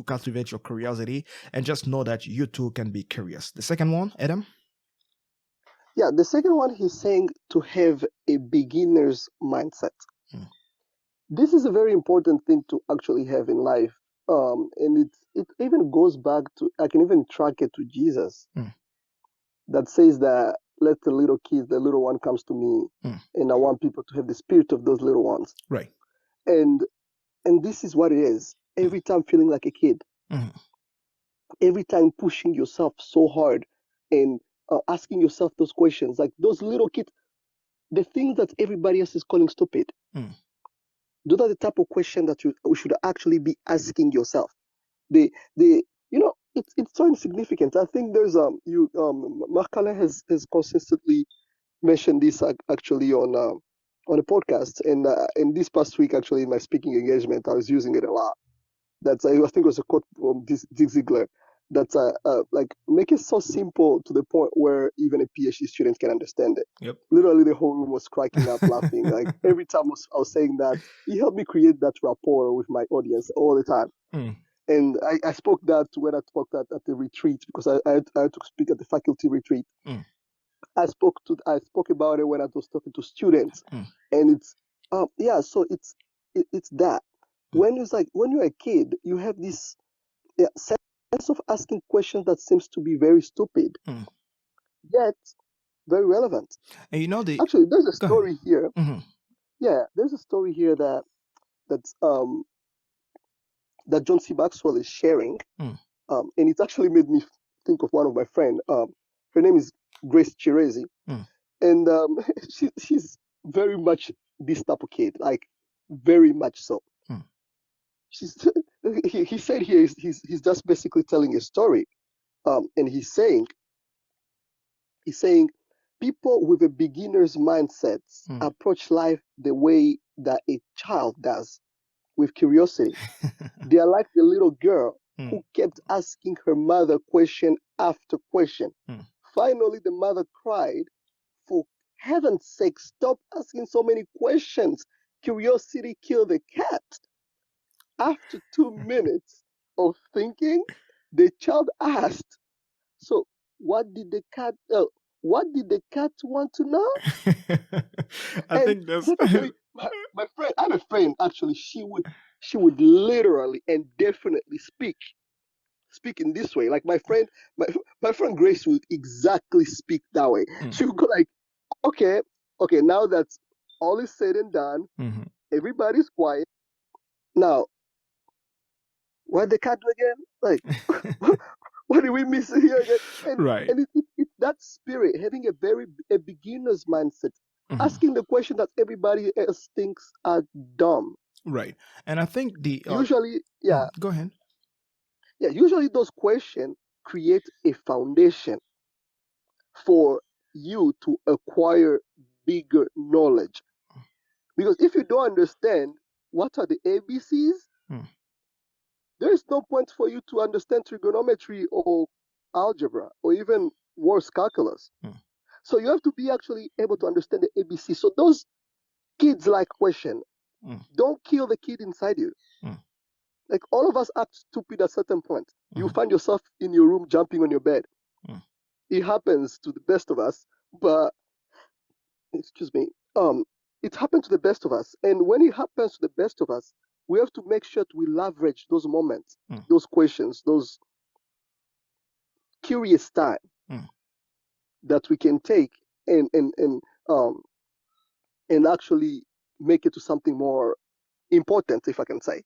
Speaker 1: cultivate your curiosity, and just know that you too can be curious. The second one, Adam?
Speaker 2: Yeah, the second one, he's saying to have a beginner's mindset.
Speaker 1: Hmm.
Speaker 2: This is a very important thing to actually have in life. And it even goes back to, I can even track it to Jesus, that says that let the little kids, the little one comes to me, and I want people to have the spirit of those little ones.
Speaker 1: Right.
Speaker 2: And this is what it is. Every time feeling like a kid, every time pushing yourself so hard and asking yourself those questions, like those little kids, the things that everybody else is calling stupid. Those are the type of question that you should actually be asking yourself. It's so insignificant. I think there's Marc-alain has consistently mentioned this actually on a podcast, and this past week actually in my speaking engagement I was using it a lot. I think it was a quote from Zig Ziglar. That's like make it so simple to the point where even a PhD student can understand it.
Speaker 1: Yep.
Speaker 2: Literally, the whole room was cracking up, laughing. Like every time I was saying that, he helped me create that rapport with my audience all the time. And I spoke that when I spoke that at the retreat, because I had to speak at the faculty retreat. I spoke about it when I was talking to students, and it's so it's that when you're a kid, you have this sense of asking questions that seems to be very stupid, yet very relevant.
Speaker 1: And you know
Speaker 2: actually there's a story here.
Speaker 1: Yeah,
Speaker 2: there's a story here that John Maxwell is sharing, and it's actually made me think of one of my friends. Her name is Grace Chirezi, and she's very much this type of kid, like very much so. He said here he's just basically telling a story, and he's saying people with a beginner's mindset approach life the way that a child does, with curiosity. They are like the little girl who kept asking her mother question after question. Finally, the mother cried, "For heaven's sake, stop asking so many questions. Curiosity killed the cat." After 2 minutes of thinking, the child asked, "So, what did the cat want to know?"
Speaker 1: I
Speaker 2: And
Speaker 1: think that's
Speaker 2: that actually, my friend, I have a friend actually. She would literally and definitely speak in this way. Like my friend Grace would exactly speak that way. She would go like, okay, now that all is said and done, everybody's quiet. Now, what the cat do again? Like, what did we miss here again? And
Speaker 1: right.
Speaker 2: and it's that spirit, having a beginner's mindset, asking the question that everybody else thinks are dumb.
Speaker 1: Right. And I think
Speaker 2: Usually,
Speaker 1: go ahead.
Speaker 2: Yeah, usually those questions create a foundation for you to acquire bigger knowledge. Because if you don't understand what are the ABCs, there is no point for you to understand trigonometry or algebra or even worse, calculus. So you have to be actually able to understand the ABC. So those kids like question, don't kill the kid inside you. Like all of us act stupid at certain point. You find yourself in your room jumping on your bed. It happens to the best of us, but excuse me, it happens to the best of us. And when it happens to the best of us, we have to make sure we leverage those moments, those questions, those curious time that we can take and actually make it to something more important, if I can say.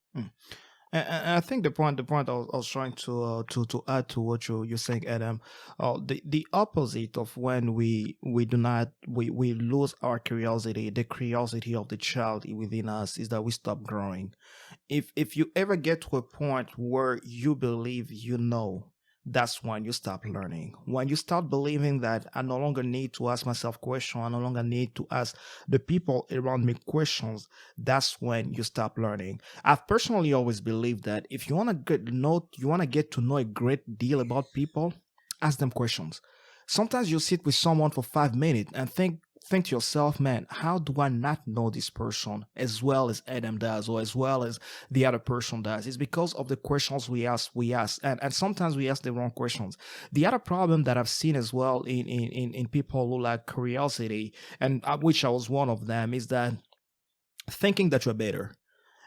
Speaker 1: And I think the point I was trying to add to what you're saying, Adam, the opposite of when we lose our curiosity, the curiosity of the child within us, is that we stop growing. If you ever get to a point where you believe you know, that's when you stop learning. When you start believing that I no longer need to ask myself questions, I no longer need to ask the people around me questions, that's when you stop learning. I've personally always believed that if you want to get to know a great deal about people, ask them questions. Sometimes you sit with someone for 5 minutes and think to yourself, man, how do I not know this person as well as Adam does, or as well as the other person does? It's because of the questions we ask, and sometimes we ask the wrong questions. The other problem that I've seen as well in people who lack curiosity, and which I was one of them, is that thinking that you're better.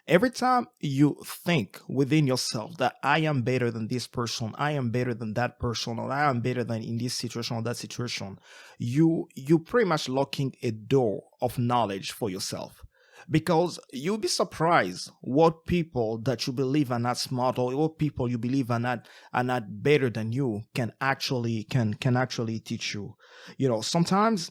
Speaker 1: Every time you think within yourself that I am better than this person, I am better than that person, or I am better than in this situation or that situation, you pretty much locking a door of knowledge for yourself. Because you'll be surprised what people that you believe are not smart, or what people you believe are not better than you can actually teach you. Sometimes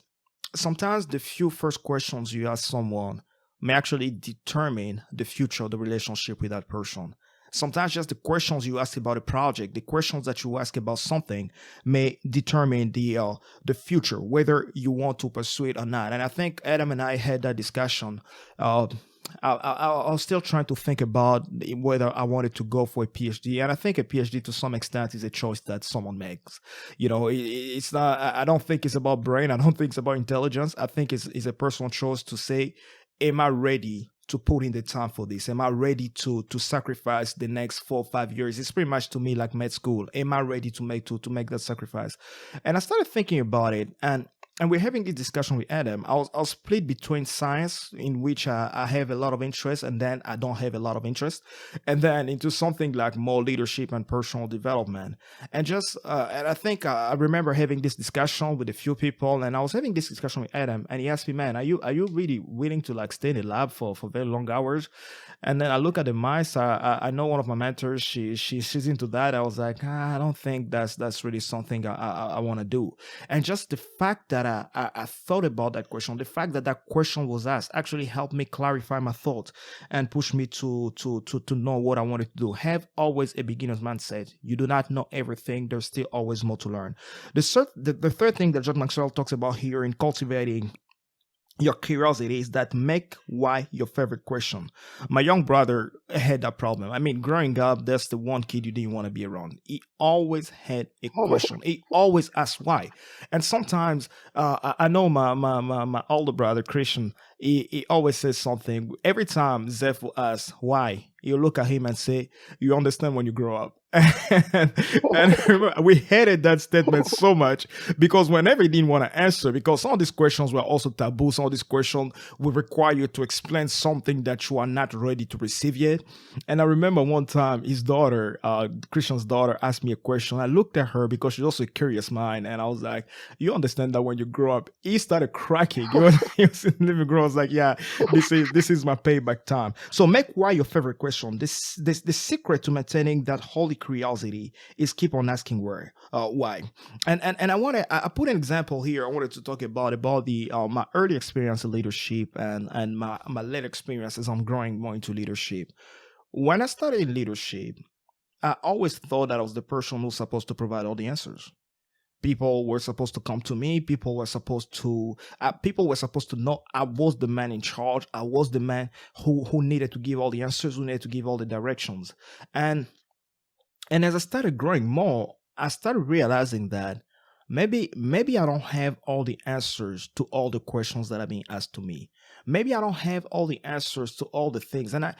Speaker 1: the few first questions you ask someone may actually determine the future of the relationship with that person. Sometimes just the questions you ask about a project, the questions that you ask about something may determine the future, whether you want to pursue it or not. And I think Adam and I had that discussion. I was still trying to think about whether I wanted to go for a PhD, and I think a PhD to some extent is a choice that someone makes. It's not. I don't think it's about brain. I don't think it's about intelligence. I think it's a personal choice to say, am I ready to put in the time for this? Am I ready to sacrifice the next 4 or 5 years? It's pretty much to me like med school. Am I ready to make that sacrifice? And I started thinking about it, and we're having this discussion with Adam. I'll split between science, in which I have a lot of interest, and then I don't have a lot of interest, and then into something like more leadership and personal development. And I think I remember having this discussion with a few people, and I was having this discussion with Adam, and he asked me, "Man, are you really willing to like stay in the lab for very long hours?" And then I look at the mice. I know one of my mentors. She's into that. I was like, I don't think that's really something I want to do. And just the fact that I thought about that question, the fact that that question was asked, actually helped me clarify my thoughts and push me to know what I wanted to do. Have always a beginner's mindset. You do not know everything. There's still always more to learn. The third thing that John Maxwell talks about here in cultivating your curiosity is that make why your favorite question. My young brother had that problem. I mean, growing up, that's the one kid you didn't want to be around. He always had a question. He always asked why. And sometimes I know my older brother Christian. He always says something. Every time Zeph will ask why, you look at him and say, "You understand when you grow up." And we hated that statement so much, because whenever he didn't want to answer, because some of these questions were also taboo, some of these questions will require you to explain something that you are not ready to receive yet. And I remember one time his daughter, Christian's daughter, asked me a question. I looked at her because she's also a curious mind, and I was like, "You understand that when you grow up?" He started cracking. He was in the living room. I was like, "Yeah, this is my payback time." So make why your favorite question. The secret to maintaining that holy curiosity is keep on asking why. And I put an example here. I wanted to talk about the my early experience in leadership, and my later experience as I'm growing more into leadership. When I started in leadership, I always thought that I was the person who's supposed to provide all the answers. People were supposed to come to me. People were supposed to know I was the man in charge. I was the man who needed to give all the answers, who needed to give all the directions. And as I started growing more, I started realizing that maybe I don't have all the answers to all the questions that are being asked to me. Maybe I don't have all the answers to all the things. And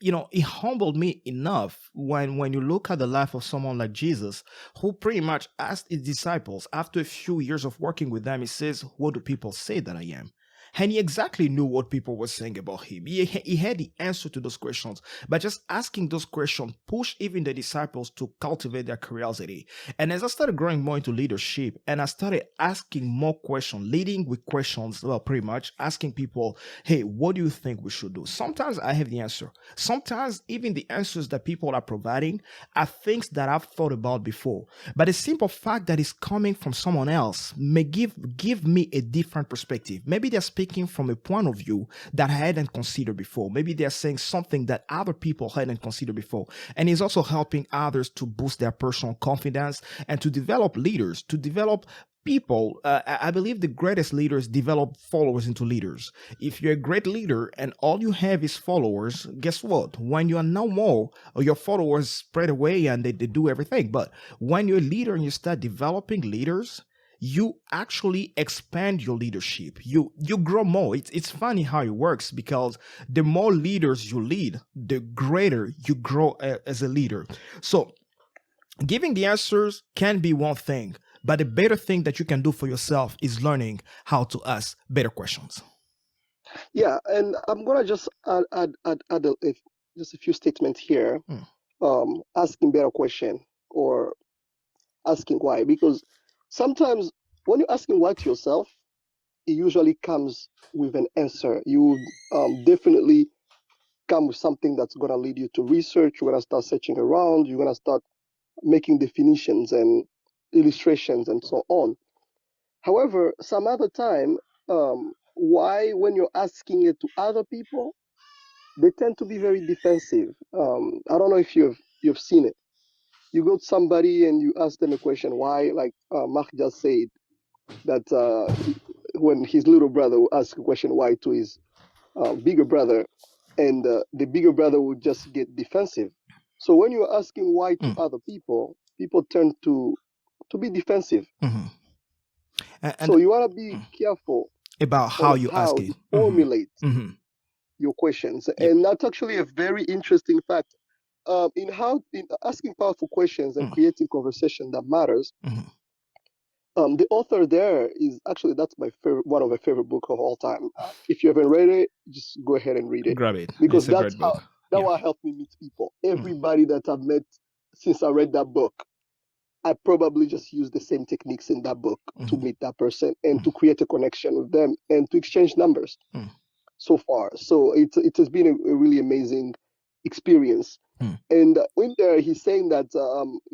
Speaker 1: it humbled me enough when you look at the life of someone like Jesus, who pretty much asked his disciples after a few years of working with them. He says, "What do people say that I am?" And he exactly knew what people were saying about him. He had the answer to those questions. But just asking those questions pushed even the disciples to cultivate their curiosity. And as I started growing more into leadership, and I started asking more questions, leading with questions, well, pretty much asking people, "Hey, what do you think we should do?" Sometimes I have the answer. Sometimes even the answers that people are providing are things that I've thought about before. But the simple fact that it's coming from someone else may give me a different perspective. Maybe they're speaking speaking from a point of view that I hadn't considered before. Maybe they're saying something that other people hadn't considered before. And he's also helping others to boost their personal confidence and to develop leaders, to develop people. I believe the greatest leaders develop followers into leaders. If you're a great leader and all you have is followers, guess what? When you are no more, your followers spread away and they do everything. But when you're a leader and you start developing leaders, you actually expand your leadership. You grow more. It's funny how it works, because the more leaders you lead, the greater you grow as a leader. So giving the answers can be one thing, but the better thing that you can do for yourself is learning how to ask better questions.
Speaker 2: Yeah, and I'm gonna just add just a few statements here. Asking better question or asking why, because sometimes when you're asking why to yourself, it usually comes with an answer. You definitely come with something that's gonna lead you to research. You're gonna start searching around. You're gonna start making definitions and illustrations and so on. However, some other time, why, when you're asking it to other people, they tend to be very defensive. I don't know if you've seen it. You go to somebody and you ask them a question why, like Mark just said that when his little brother will ask a question why to his bigger brother, and the bigger brother would just get defensive. So when you're asking why to other people, people tend to be defensive.
Speaker 1: And
Speaker 2: So you want to be careful
Speaker 1: about how you ask it,
Speaker 2: formulate your questions. And that's actually a very interesting fact. In asking powerful questions and creating conversation that matters. The author there is actually, that's my favorite, one of my favorite book of all time. If you haven't read it, just go ahead and read it.
Speaker 1: Grab it.
Speaker 2: Because
Speaker 1: It's a
Speaker 2: that's
Speaker 1: great book.
Speaker 2: what helped me meet people. Everybody that I've met since I read that book, I probably just use the same techniques in that book to meet that person and to create a connection with them and to exchange numbers so far. So it has been a really amazing experience. And in there, he's saying that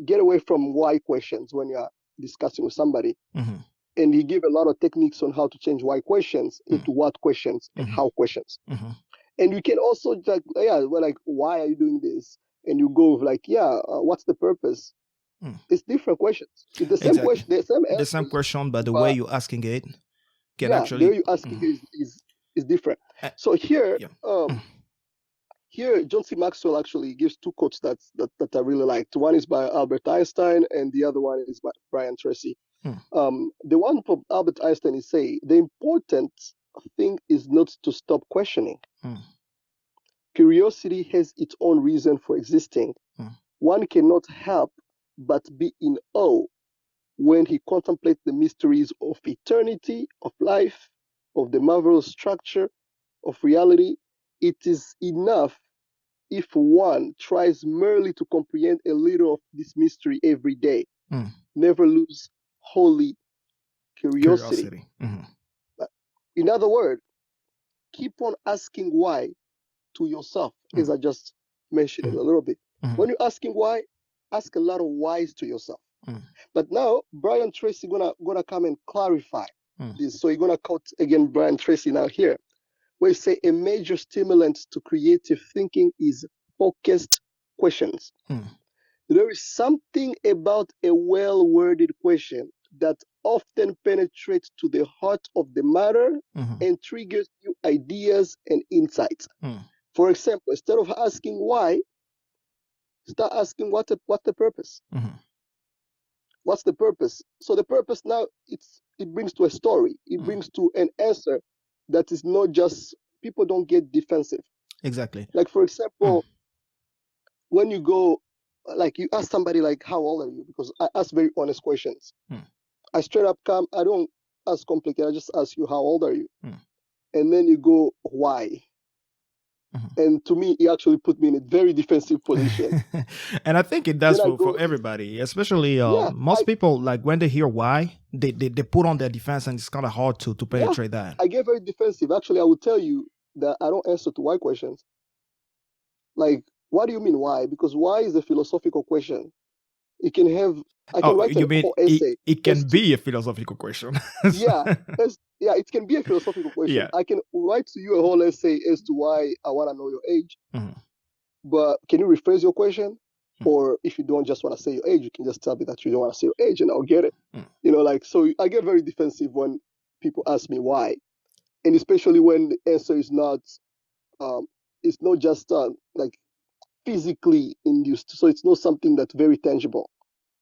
Speaker 2: get away from why questions when you're discussing with somebody. And he gave a lot of techniques on how to change why questions into what questions and how questions. And you can also like, why are you doing this? And you go with like, what's the purpose? It's different questions. It's the same question, the same answer.
Speaker 1: The same question, but the way you're asking it can actually.
Speaker 2: The way you're asking it is different. So here, here John C. Maxwell actually gives two quotes that I really liked. One is by Albert Einstein, and the other one is by Brian Tracy. The one from Albert Einstein is saying the important thing is not to stop questioning. Curiosity has its own reason for existing. One cannot help but be in awe when he contemplates the mysteries of eternity, of life, of the marvelous structure of reality. It is enough if one tries merely to comprehend a little of this mystery every day. Never lose holy curiosity. In other words, keep on asking why to yourself, as I just mentioned it a little bit. When you're asking why, ask a lot of whys to yourself. But now Brian Tracy gonna come and clarify this. So you're gonna quote again Brian Tracy now here, where he say a major stimulant to creative thinking is focused questions. There is something about a well-worded question that often penetrates to the heart of the matter and triggers new ideas and insights. For example, instead of asking why, start asking what's the purpose. What's the purpose? So the purpose now, it brings to a story. It brings to an answer that is not just, people don't get defensive.
Speaker 1: Exactly.
Speaker 2: Like for example, when you go, like you ask somebody like, how old are you? Because I ask very honest questions. I straight up come, I don't ask complicated, I just ask you, how old are you? And then you go, why? And to me, it actually put me in a very defensive position.
Speaker 1: And I think it does for everybody, especially most people, like when they hear why, they put on their defense, and it's kind of hard to penetrate that.
Speaker 2: I get very defensive. Actually, I would tell you that I don't answer to why questions. Like, what do you mean why? Because why is a philosophical question. It can have. I can
Speaker 1: Oh,
Speaker 2: write a
Speaker 1: you mean
Speaker 2: whole
Speaker 1: it,
Speaker 2: essay
Speaker 1: it
Speaker 2: as
Speaker 1: can
Speaker 2: to
Speaker 1: be a philosophical question.
Speaker 2: yeah, yeah. It can be a philosophical question.
Speaker 1: Yeah.
Speaker 2: I can write to you a whole essay as to why I want to know your age.
Speaker 1: Mhm.
Speaker 2: But can you rephrase your question? Or if you don't just want to say your age, you can just tell me that you don't want to say your age, and I'll get it.
Speaker 1: Mhm.
Speaker 2: Like so. I get very defensive when people ask me why, and especially when the answer is not um, it's not just like physically induced. So it's not something that's very tangible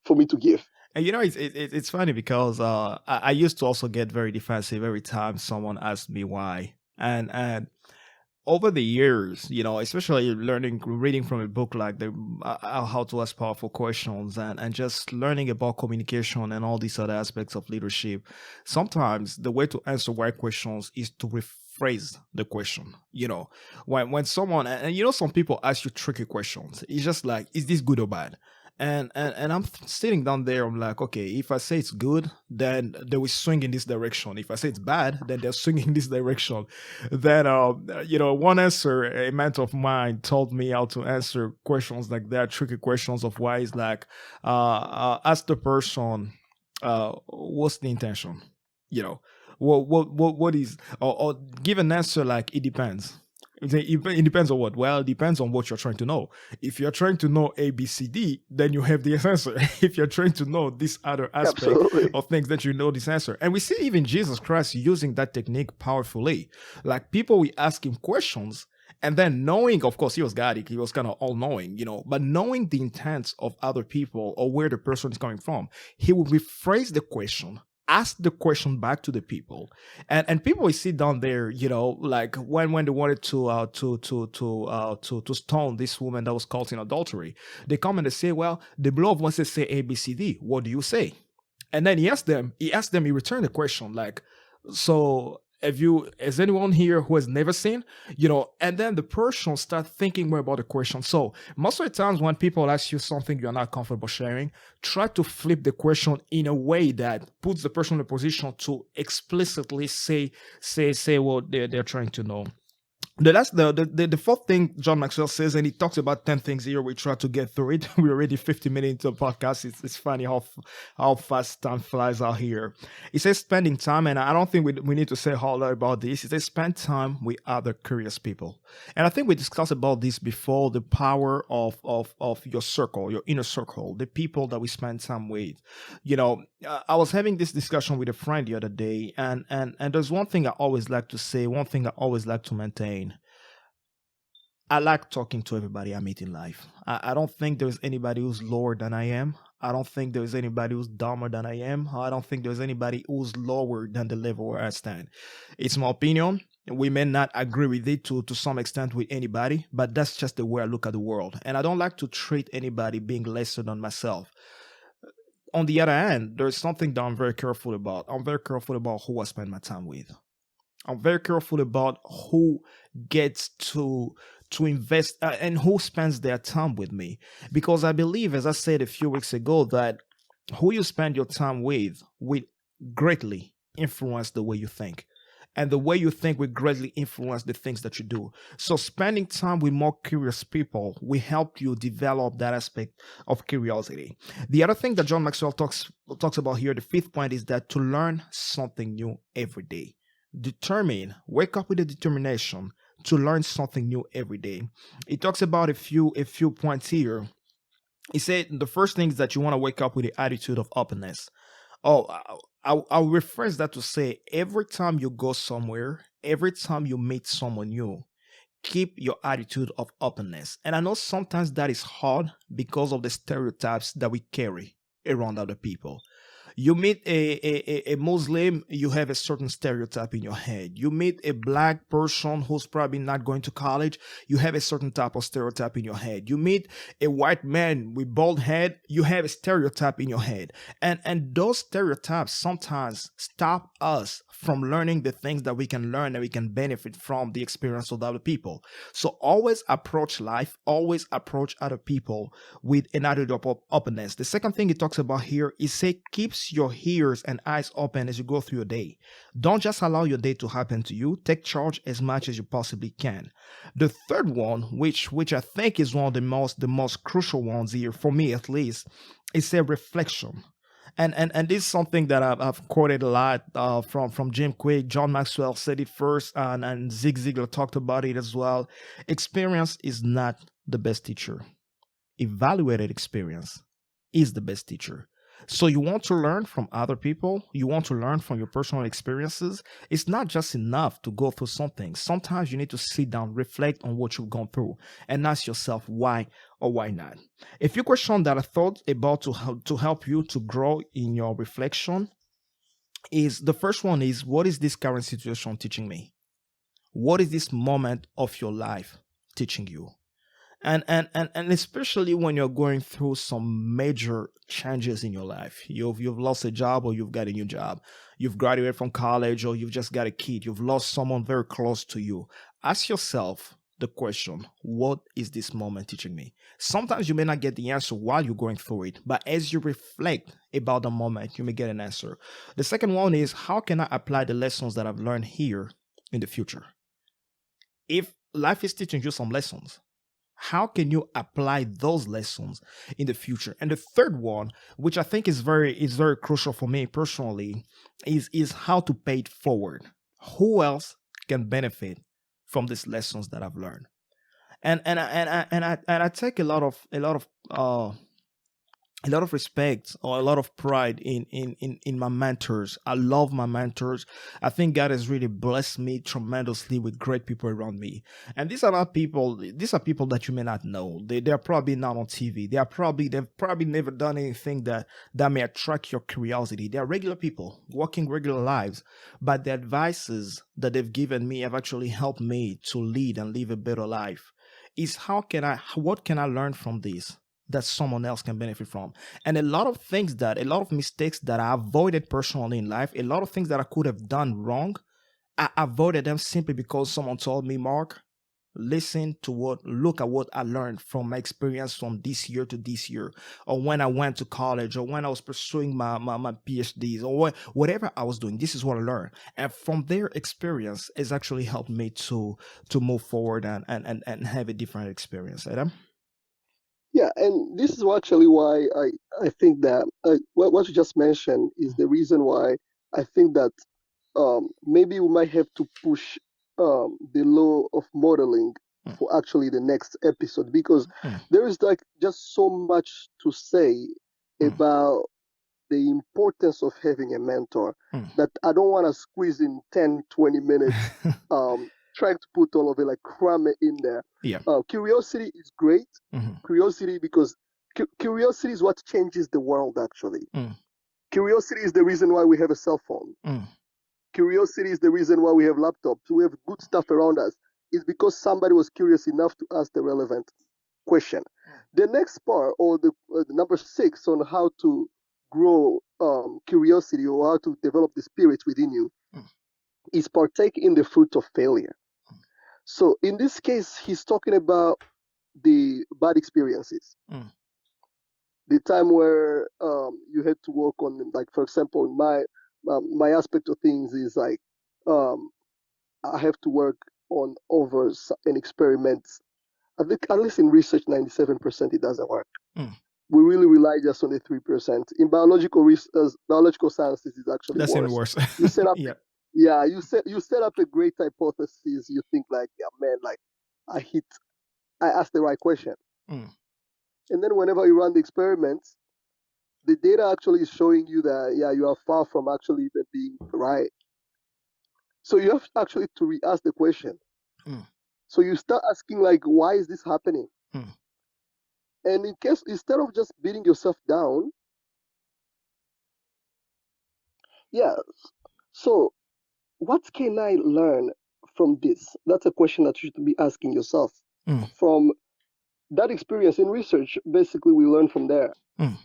Speaker 2: for me to give.
Speaker 1: And it's funny because I used to also get very defensive every time someone asked me why, and over the years, especially reading from a book like the How to Ask Powerful Questions, and just learning about communication and all these other aspects of leadership. Sometimes the way to answer why questions is to rephrase the question. When someone, and some people ask you tricky questions, it's just like, is this good or bad? And I'm sitting down there. I'm like, okay, if I say it's good, then they will swing in this direction. If I say it's bad, then they're swinging in this direction. Then one answer a mentor of mine told me how to answer questions like that, tricky questions of why. Is like, ask the person, what's the intention? What is, or give an answer like, it depends. It depends on what? Well, it depends on what you're trying to know. If you're trying to know A, B, C, D, then you have this answer. If you're trying to know this other aspect
Speaker 2: Absolutely.
Speaker 1: of things, that you know this answer. And we see even Jesus Christ using that technique powerfully. Like, people will ask him questions, and then knowing, of course, he was God, he was kind of all knowing, but knowing the intents of other people or where the person is coming from, he will rephrase the question, ask the question back to the people, and people will sit down there, like when they wanted to stone this woman that was caught in adultery. They come and they say, well, the law of Moses say A, B, C, D. What do you say? And then he returned the question like, so is anyone here who has never seen? And then the person start thinking more about the question. So most of the times when people ask you something you're not comfortable sharing, try to flip the question in a way that puts the person in a position to explicitly say what they're trying to know. The fourth thing John Maxwell says, and he talks about 10 things here. We try to get through it. We're already 50 minutes into the podcast. It's funny how fast time flies out here. He says spending time, and I don't think we need to say a whole lot about this. He says spend time with other curious people. And I think we discussed about this before, the power of your circle, your inner circle, the people that we spend time with. I was having this discussion with a friend the other day, and there's one thing I always like to say, one thing I always like to maintain. I like talking to everybody I meet in life. I don't think there's anybody who's lower than I am. I don't think there's anybody who's dumber than I am. I don't think there's anybody who's lower than the level where I stand. It's my opinion. We may not agree with it to some extent with anybody, but that's just the way I look at the world. And I don't like to treat anybody being lesser than myself. On the other hand, there's something that I'm very careful about. I'm very careful about who I spend my time with. I'm very careful about who gets to invest and who spends their time with me, because I believe, as I said a few weeks ago, that who you spend your time with will greatly influence the way you think. And the way you think will greatly influence the things that you do. So spending time with more curious people will help you develop that aspect of curiosity. The other thing that John Maxwell talks about here, the fifth point, is that to learn something new every day. Wake up with a determination to learn something new every day. He talks about a few points here. He said the first thing is that you want to wake up with the attitude of openness. Oh, I'll rephrase that to say, every time you go somewhere, every time you meet someone new, keep your attitude of openness. And I know sometimes that is hard because of the stereotypes that we carry around other people. You meet a Muslim, you have a certain stereotype in your head. You meet a black person who's probably not going to college, you have a certain type of stereotype in your head. You meet a white man with bald head, you have a stereotype in your head. And those stereotypes sometimes stop us from learning the things that we can learn and we can benefit from the experience of other people. So always approach life, always approach other people with an attitude of openness. The second thing he talks about here is say keeps keeps your ears and eyes open as you go through your day. Don't just allow your day to happen to you. Take charge as much as you possibly can. The third one, which I think is one of the most crucial ones here, for me at least, is a reflection. And this is something that I've quoted a lot from Jim Quick. John Maxwell said it first, and Zig Ziglar talked about it as well. Experience is not the best teacher. Evaluated experience is the best teacher. So you want to learn from other people, you want to learn from your personal experiences. It's not just enough to go through something. Sometimes you need to sit down, reflect on what you've gone through, and ask yourself why or why not. A few questions that I thought about to help you to grow in your reflection is, the first one is, what is this current situation teaching me? What is this moment of your life teaching you? And especially when you're going through some major changes in your life. You've lost a job, or you've got a new job. You've graduated from college, or you've just got a kid. You've lost someone very close to you. Ask yourself the question, what is this moment teaching me? Sometimes you may not get the answer while you're going through it, but as you reflect about the moment, you may get an answer. The second one is, how can I apply the lessons that I've learned here in the future? If life is teaching you some lessons, how can you apply those lessons in the future? And the third one, which I think is very crucial for me personally, is how to pay it forward. Who else can benefit from these lessons that I've learned? And I take a lot of respect, or a lot of pride in my mentors. I love my mentors. I think God has really blessed me tremendously with great people around me. And these are people that you may not know. They're probably not on TV. They've probably never done anything that may attract your curiosity. They're regular people walking regular lives, but the advices that they've given me have actually helped me to lead and live a better life. What can I learn from this that someone else can benefit from? And a lot of mistakes that I avoided personally in life, a lot of things that I could have done wrong, I avoided them simply because someone told me, Mark, look at what I learned from my experience from this year to this year, or when I went to college, or when I was pursuing my PhDs, or whatever I was doing. This is what I learned. And from their experience, it's actually helped me to move forward and have a different experience. Adam?
Speaker 2: Yeah, and this is actually why I think that what you just mentioned is the reason why I think that maybe we might have to push the law of modeling
Speaker 1: Mm,
Speaker 2: for actually the next episode, because
Speaker 1: mm,
Speaker 2: there is like just so much to say
Speaker 1: mm,
Speaker 2: about the importance of having a mentor
Speaker 1: mm.
Speaker 2: that I don't want to squeeze in 10, 20 minutes, trying to put all of it, like cram it in there.
Speaker 1: Yeah.
Speaker 2: Curiosity is great.
Speaker 1: Mm-hmm.
Speaker 2: Curiosity, because curiosity is what changes the world, actually.
Speaker 1: Mm,
Speaker 2: Curiosity is the reason why we have a cell phone.
Speaker 1: mm,
Speaker 2: Curiosity is the reason why we have laptops. We have good stuff around us. It's because somebody was curious enough to ask the relevant question. The next part, or the number 6 on how to grow curiosity, or how to develop the spirit within you,
Speaker 1: mm,
Speaker 2: is partake in the fruit of failure. So in this case, he's talking about the bad experiences,
Speaker 1: mm,
Speaker 2: the time where you had to work on, like, for example, my aspect of things is like, um, I have to work on over an experiment. I think, at least in research, 97% it doesn't work.
Speaker 1: mm.
Speaker 2: We really rely just on the 3%. In biological sciences, is actually
Speaker 1: That's even
Speaker 2: worse.
Speaker 1: worse.
Speaker 2: You set up,
Speaker 1: Yeah.
Speaker 2: yeah, you set up a great hypothesis. You think like, yeah, man, like I I asked the right question,
Speaker 1: Mm,
Speaker 2: and then whenever you run the experiments, the data actually is showing you that, yeah, you are far from actually even being right. So you have actually to re-ask the question.
Speaker 1: mm,
Speaker 2: So you start asking, like, why is this happening?
Speaker 1: mm,
Speaker 2: And in case, instead of just beating yourself down, yeah. So what can I learn from this? That's a question that you should be asking yourself.
Speaker 1: mm,
Speaker 2: From that experience in research, basically, we learn from there.
Speaker 1: mm,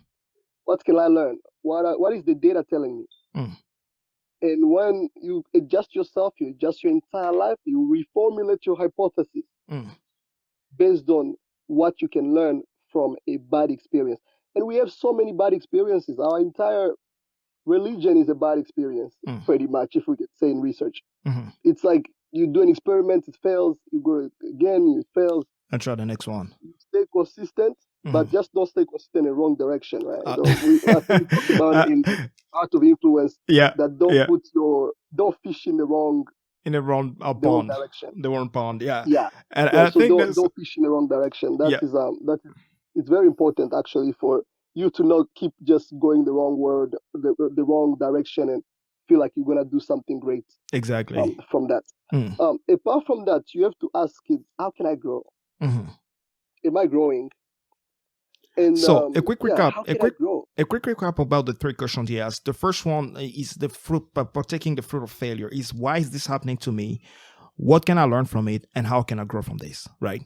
Speaker 2: What can I learn? What is the data telling me?
Speaker 1: mm,
Speaker 2: And when you adjust yourself, you adjust your entire life, you reformulate your hypothesis
Speaker 1: mm,
Speaker 2: based on what you can learn from a bad experience. And we have so many bad experiences. Our entire religion is a bad experience,
Speaker 1: Mm.
Speaker 2: pretty much, if we could say in research.
Speaker 1: Mm-hmm.
Speaker 2: It's like you do an experiment, it fails, you go again, it fails.
Speaker 1: And try the next one.
Speaker 2: You stay consistent, but
Speaker 1: Mm-hmm.
Speaker 2: just don't stay consistent in the wrong direction, right?
Speaker 1: Uh,
Speaker 2: I think we talked about it in Art of Influence,
Speaker 1: yeah,
Speaker 2: that
Speaker 1: yeah.
Speaker 2: don't fish in the wrong
Speaker 1: In the wrong pond.
Speaker 2: direction.
Speaker 1: The wrong pond, yeah.
Speaker 2: Yeah,
Speaker 1: And
Speaker 2: yeah.
Speaker 1: I
Speaker 2: So
Speaker 1: think that's,
Speaker 2: don't fish in the wrong direction.
Speaker 1: yeah,
Speaker 2: It's very important actually for you to not keep just going the the wrong direction and feel like you're gonna do something great
Speaker 1: exactly.
Speaker 2: from that.
Speaker 1: Mm.
Speaker 2: Apart from that, you have to ask kids, how can I grow?
Speaker 1: Mm-hmm.
Speaker 2: Am I growing? And
Speaker 1: So a quick
Speaker 2: yeah,
Speaker 1: recap,
Speaker 2: how can I grow?
Speaker 1: a quick recap about the three questions he asked. The first one is the fruit, partaking the fruit of failure. Is why is this happening to me? What can I learn from it, and how can I grow from this? Right?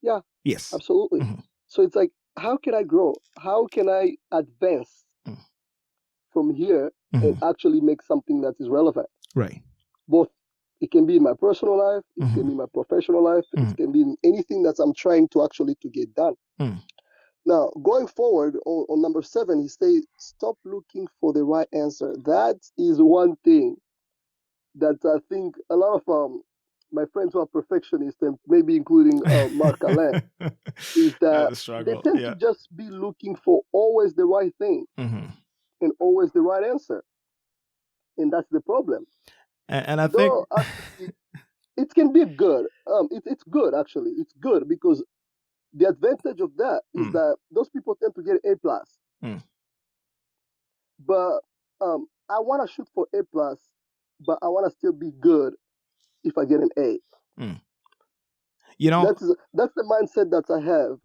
Speaker 2: Yeah,
Speaker 1: Yes.
Speaker 2: absolutely.
Speaker 1: Mm-hmm.
Speaker 2: So it's like, how can I grow? How can I advance from here and actually make something that is relevant?
Speaker 1: Right.
Speaker 2: Both, it can be in my personal life, it can be in my professional life, it can be in anything that I'm trying to actually to get done. Now, going forward on number 7, he says, stop looking for the right answer. That is one thing that I think a lot of my friends who are perfectionists, and maybe including Marc-alain, is that
Speaker 1: the struggle.
Speaker 2: they tend to just be looking for always the right thing and always the right answer. And that's the problem.
Speaker 1: And I think
Speaker 2: Though actually, it can be good. It's good actually. It's good because the advantage of that is that those people tend to get A plus. But I want to shoot for A plus, but I want to still be good if I get an A.
Speaker 1: You know,
Speaker 2: that's the mindset that I have.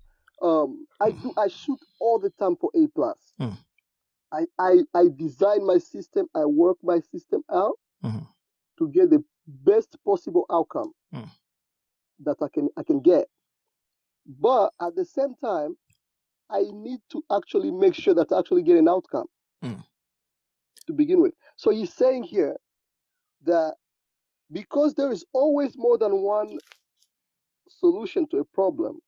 Speaker 2: I shoot all the time for A plus. I design my system. I work my system out to get the best possible outcome that I can get. But at the same time, I need to actually make sure that I actually get an outcome to begin with. So he's saying here that because there is always more than one solution to a problem,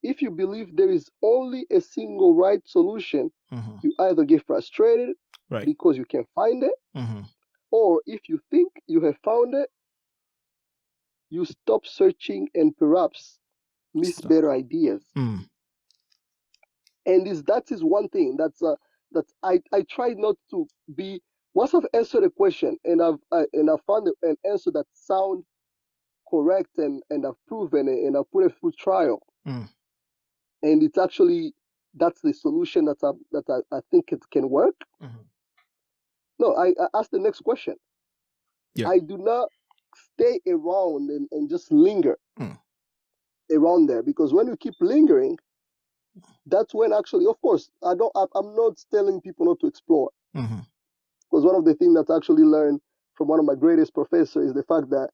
Speaker 2: if you believe there is only a single right solution, you either get frustrated because you can't find it, or if you think you have found it, you stop searching and perhaps miss better ideas. And that is one thing that I try not to be. Once I've answered a question and I've found an answer that sounds correct and I've proven it and I've put it through trial, and it's actually that's the solution that I think it can work. No, I ask the next question. I do not stay around and just linger around there, because when you keep lingering, that's when actually, of course, I'm not telling people not to explore. Because one of the things that I actually learned from one of my greatest professors is the fact that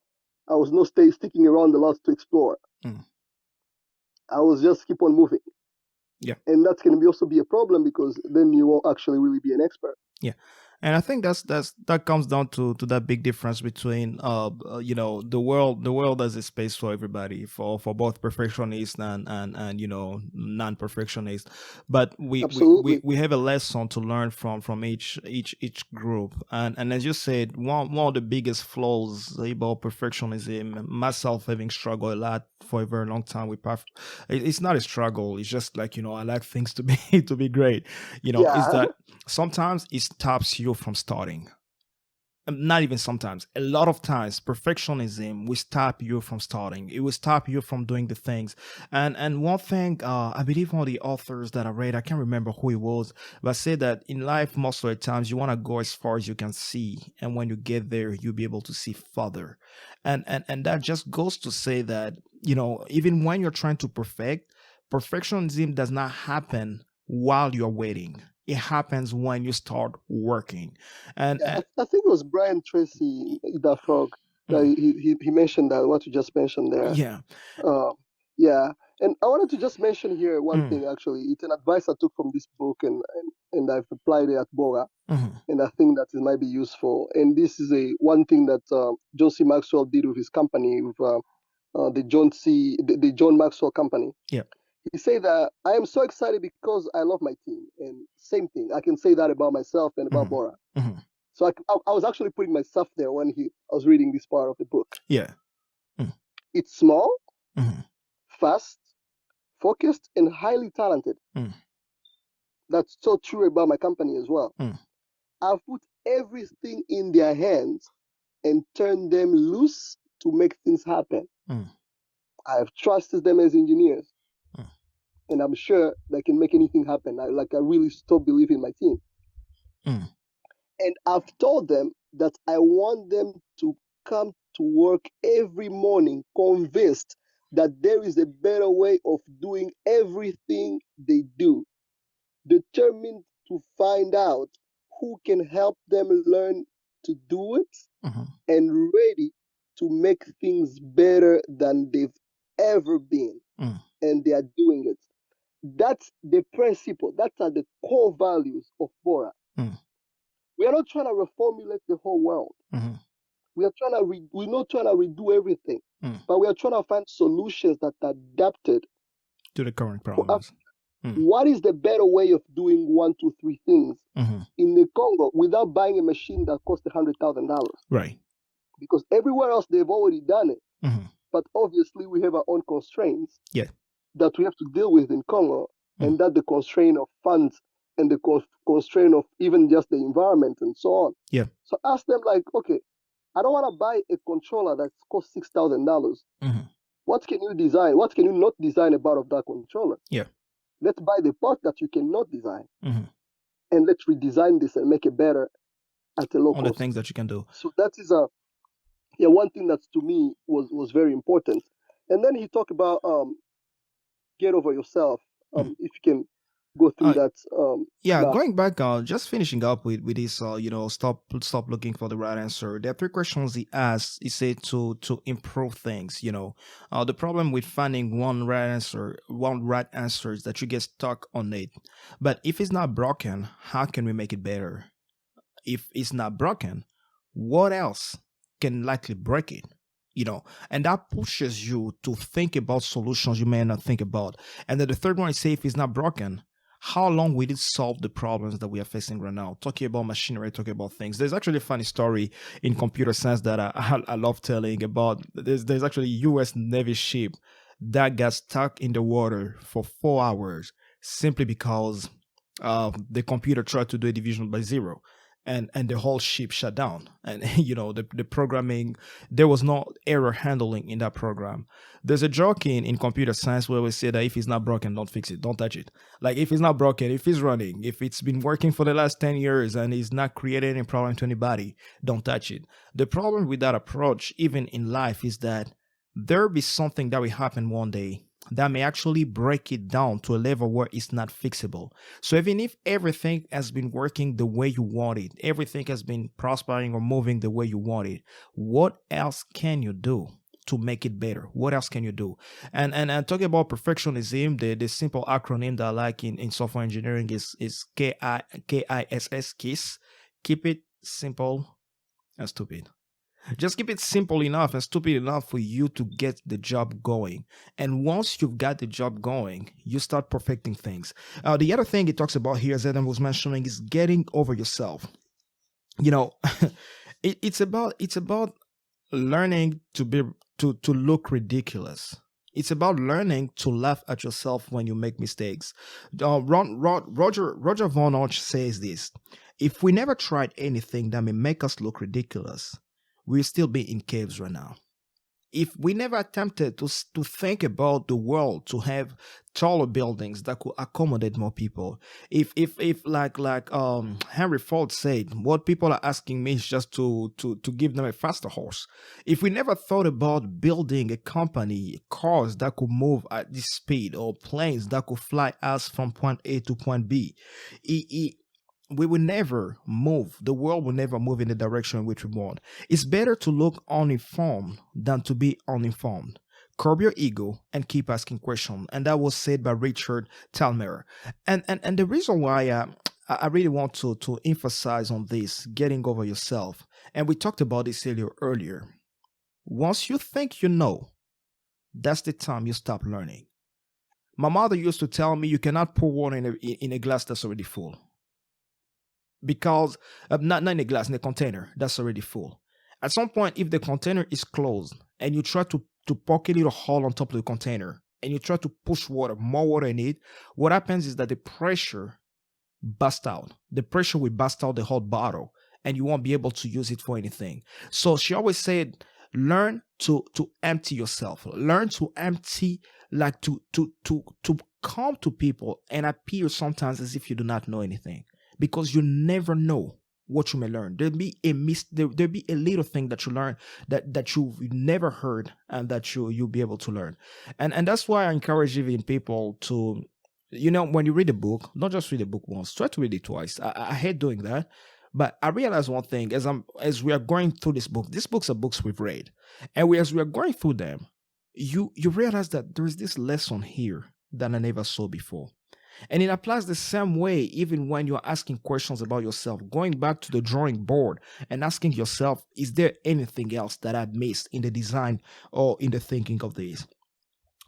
Speaker 2: I was not sticking around a lot to explore. I was just keep on moving.
Speaker 1: Yeah.
Speaker 2: And that can also be a problem, because then you won't actually really be an expert.
Speaker 1: Yeah. And I think that comes down to that big difference between the world as a space for everybody, for both perfectionists and non-perfectionists, but we have a lesson to learn from each group, and as you said, one of the biggest flaws about perfectionism, myself having struggled a lot for a very long time with it's not a struggle, it's just like, I like things to be great, is that sometimes it stops you from starting. Not even sometimes, a lot of times perfectionism will stop you from starting. It will stop you from doing the things. And one thing, I believe one of the authors that I read, I can't remember who it was, but said that in life most of the times you want to go as far as you can see, and when you get there you'll be able to see further. And that just goes to say that, even when you're trying to perfectionism does not happen while you're waiting. It happens when you start working. And
Speaker 2: I think it was Brian Tracy, the frog. He mentioned that, what you just mentioned there.
Speaker 1: Yeah.
Speaker 2: Yeah. And I wanted to just mention here one thing, actually. It's an advice I took from this book, and I've applied it at Bora. And I think that it might be useful. And this is one thing that John C. Maxwell did with his company, with the John Maxwell company.
Speaker 1: Yeah.
Speaker 2: He said that I am so excited because I love my team. And same thing, I can say that about myself and about
Speaker 1: Mm-hmm.
Speaker 2: Bora.
Speaker 1: Mm-hmm.
Speaker 2: So I was actually putting myself there when I was reading this part of the book.
Speaker 1: Yeah.
Speaker 2: It's small,
Speaker 1: Mm-hmm.
Speaker 2: fast, focused, and highly talented.
Speaker 1: Mm-hmm.
Speaker 2: That's so true about my company as well.
Speaker 1: Mm-hmm.
Speaker 2: I've put everything in their hands and turned them loose to make things happen.
Speaker 1: Mm-hmm.
Speaker 2: I've trusted them as engineers, and I'm sure they can make anything happen. I really still believe in my team.
Speaker 1: Mm-hmm.
Speaker 2: And I've told them that I want them to come to work every morning convinced that there is a better way of doing everything they do, determined to find out who can help them learn to do it,
Speaker 1: Mm-hmm.
Speaker 2: and ready to make things better than they've ever been.
Speaker 1: Mm-hmm.
Speaker 2: And they are doing it. That's the principle. That's at the core values of Bora.
Speaker 1: Mm-hmm.
Speaker 2: We are not trying to reformulate the whole world.
Speaker 1: Mm-hmm.
Speaker 2: We're not trying to redo everything,
Speaker 1: Mm-hmm.
Speaker 2: but we are trying to find solutions that are adapted
Speaker 1: To the current
Speaker 2: for us.
Speaker 1: problems. Mm-hmm.
Speaker 2: What is the better way of doing one, two, three things
Speaker 1: Mm-hmm.
Speaker 2: in the Congo without buying a machine that costs $100,000?
Speaker 1: Right.
Speaker 2: Because everywhere else they've already done it.
Speaker 1: Mm-hmm.
Speaker 2: But obviously we have our own constraints
Speaker 1: Yeah.
Speaker 2: that we have to deal with in Congo,
Speaker 1: Mm.
Speaker 2: and that the constraint of funds and the constraint of even just the environment and so on.
Speaker 1: Yeah.
Speaker 2: So ask them like, okay, I don't want to buy a controller that costs $6,000.
Speaker 1: Mm-hmm.
Speaker 2: What can you design? What can you not design about of that controller?
Speaker 1: Yeah.
Speaker 2: Let's buy the part that you cannot design,
Speaker 1: Mm-hmm.
Speaker 2: and let's redesign this and make it better at a low
Speaker 1: On the
Speaker 2: cost.
Speaker 1: things that you can do.
Speaker 2: So that is one thing that to me was very important. And then he talked about get over yourself.
Speaker 1: Mm.
Speaker 2: If you can go through
Speaker 1: Uh,
Speaker 2: that.
Speaker 1: Yeah,
Speaker 2: Mark.
Speaker 1: going back, just finishing up with this, stop looking for the right answer. There are three questions he asked. He said to improve things. The problem with finding one right answer is that you get stuck on it. But if it's not broken, how can we make it better? If it's not broken, what else can likely break it? And that pushes you to think about solutions you may not think about. And then the third one is, say, if it's not broken, how long will it solve the problems that we are facing right now? Talking about machinery, talking about things. There's actually a funny story in computer science that I love telling about. There's actually a U.S. Navy ship that got stuck in the water for 4 hours simply because the computer tried to do a division by zero. And the whole ship shut down. And the programming, there was no error handling in that program. There's a joke in computer science where we say that if it's not broken, don't fix it, don't touch it. Like, if it's not broken, if it's running, if it's been working for the last 10 years and it's not creating any problem to anybody, don't touch it. The problem with that approach, even in life, is that there'll be something that will happen one day that may actually break it down to a level where it's not fixable. So even if everything has been working the way you want it, everything has been prospering or moving the way you want it, what else can you do to make it better? What else can you do? And talking about perfectionism, the simple acronym that I like in software engineering is KISS, KISS. Keep it simple and stupid. Just keep it simple enough and stupid enough for you to get the job going. And once you've got the job going, you start perfecting things. The other thing he talks about here, as Adam was mentioning, is getting over yourself. It's about learning to look ridiculous. It's about learning to laugh at yourself when you make mistakes. Roger Von Orch says this: if we never tried anything that may make us look ridiculous, we'll still be in caves right now. If we never attempted to think about the world to have taller buildings that could accommodate more people, if like Henry Ford said, what people are asking me is just to give them a faster horse. If we never thought about building a company, cars that could move at this speed, or planes that could fly us from point A to point B, we will never move. The world will never move in the direction in which we want. It's better to look uninformed than to be uninformed. Curb your ego and keep asking questions. And that was said by Richard Talmer. And the reason why I really want to emphasize on this, getting over yourself, and we talked about this earlier. Once you think you know, that's the time you stop learning. My mother used to tell me you cannot pour water in a glass that's already full. Because, not in a glass, in a container that's already full. At some point, if the container is closed and you try to poke a little hole on top of the container and you try to push more water in it, what happens is that the pressure bursts out. The pressure will burst out the whole bottle and you won't be able to use it for anything. So she always said, learn to empty yourself. Learn to empty, like to come to people and appear sometimes as if you do not know anything, because you never know what you may learn. There'll be a little thing that you learn that you've never heard and that you'll be able to learn. And that's why I encourage even people to, when you read a book, don't just read a book once, try to read it twice. I hate doing that. But I realized one thing as we are going through this book. These books are books we've read, and as we are going through them, you realize that there is this lesson here that I never saw before, and it applies the same way even when you're asking questions about yourself, going back to the drawing board and asking yourself, is there anything else that I've missed in the design or in the thinking of these?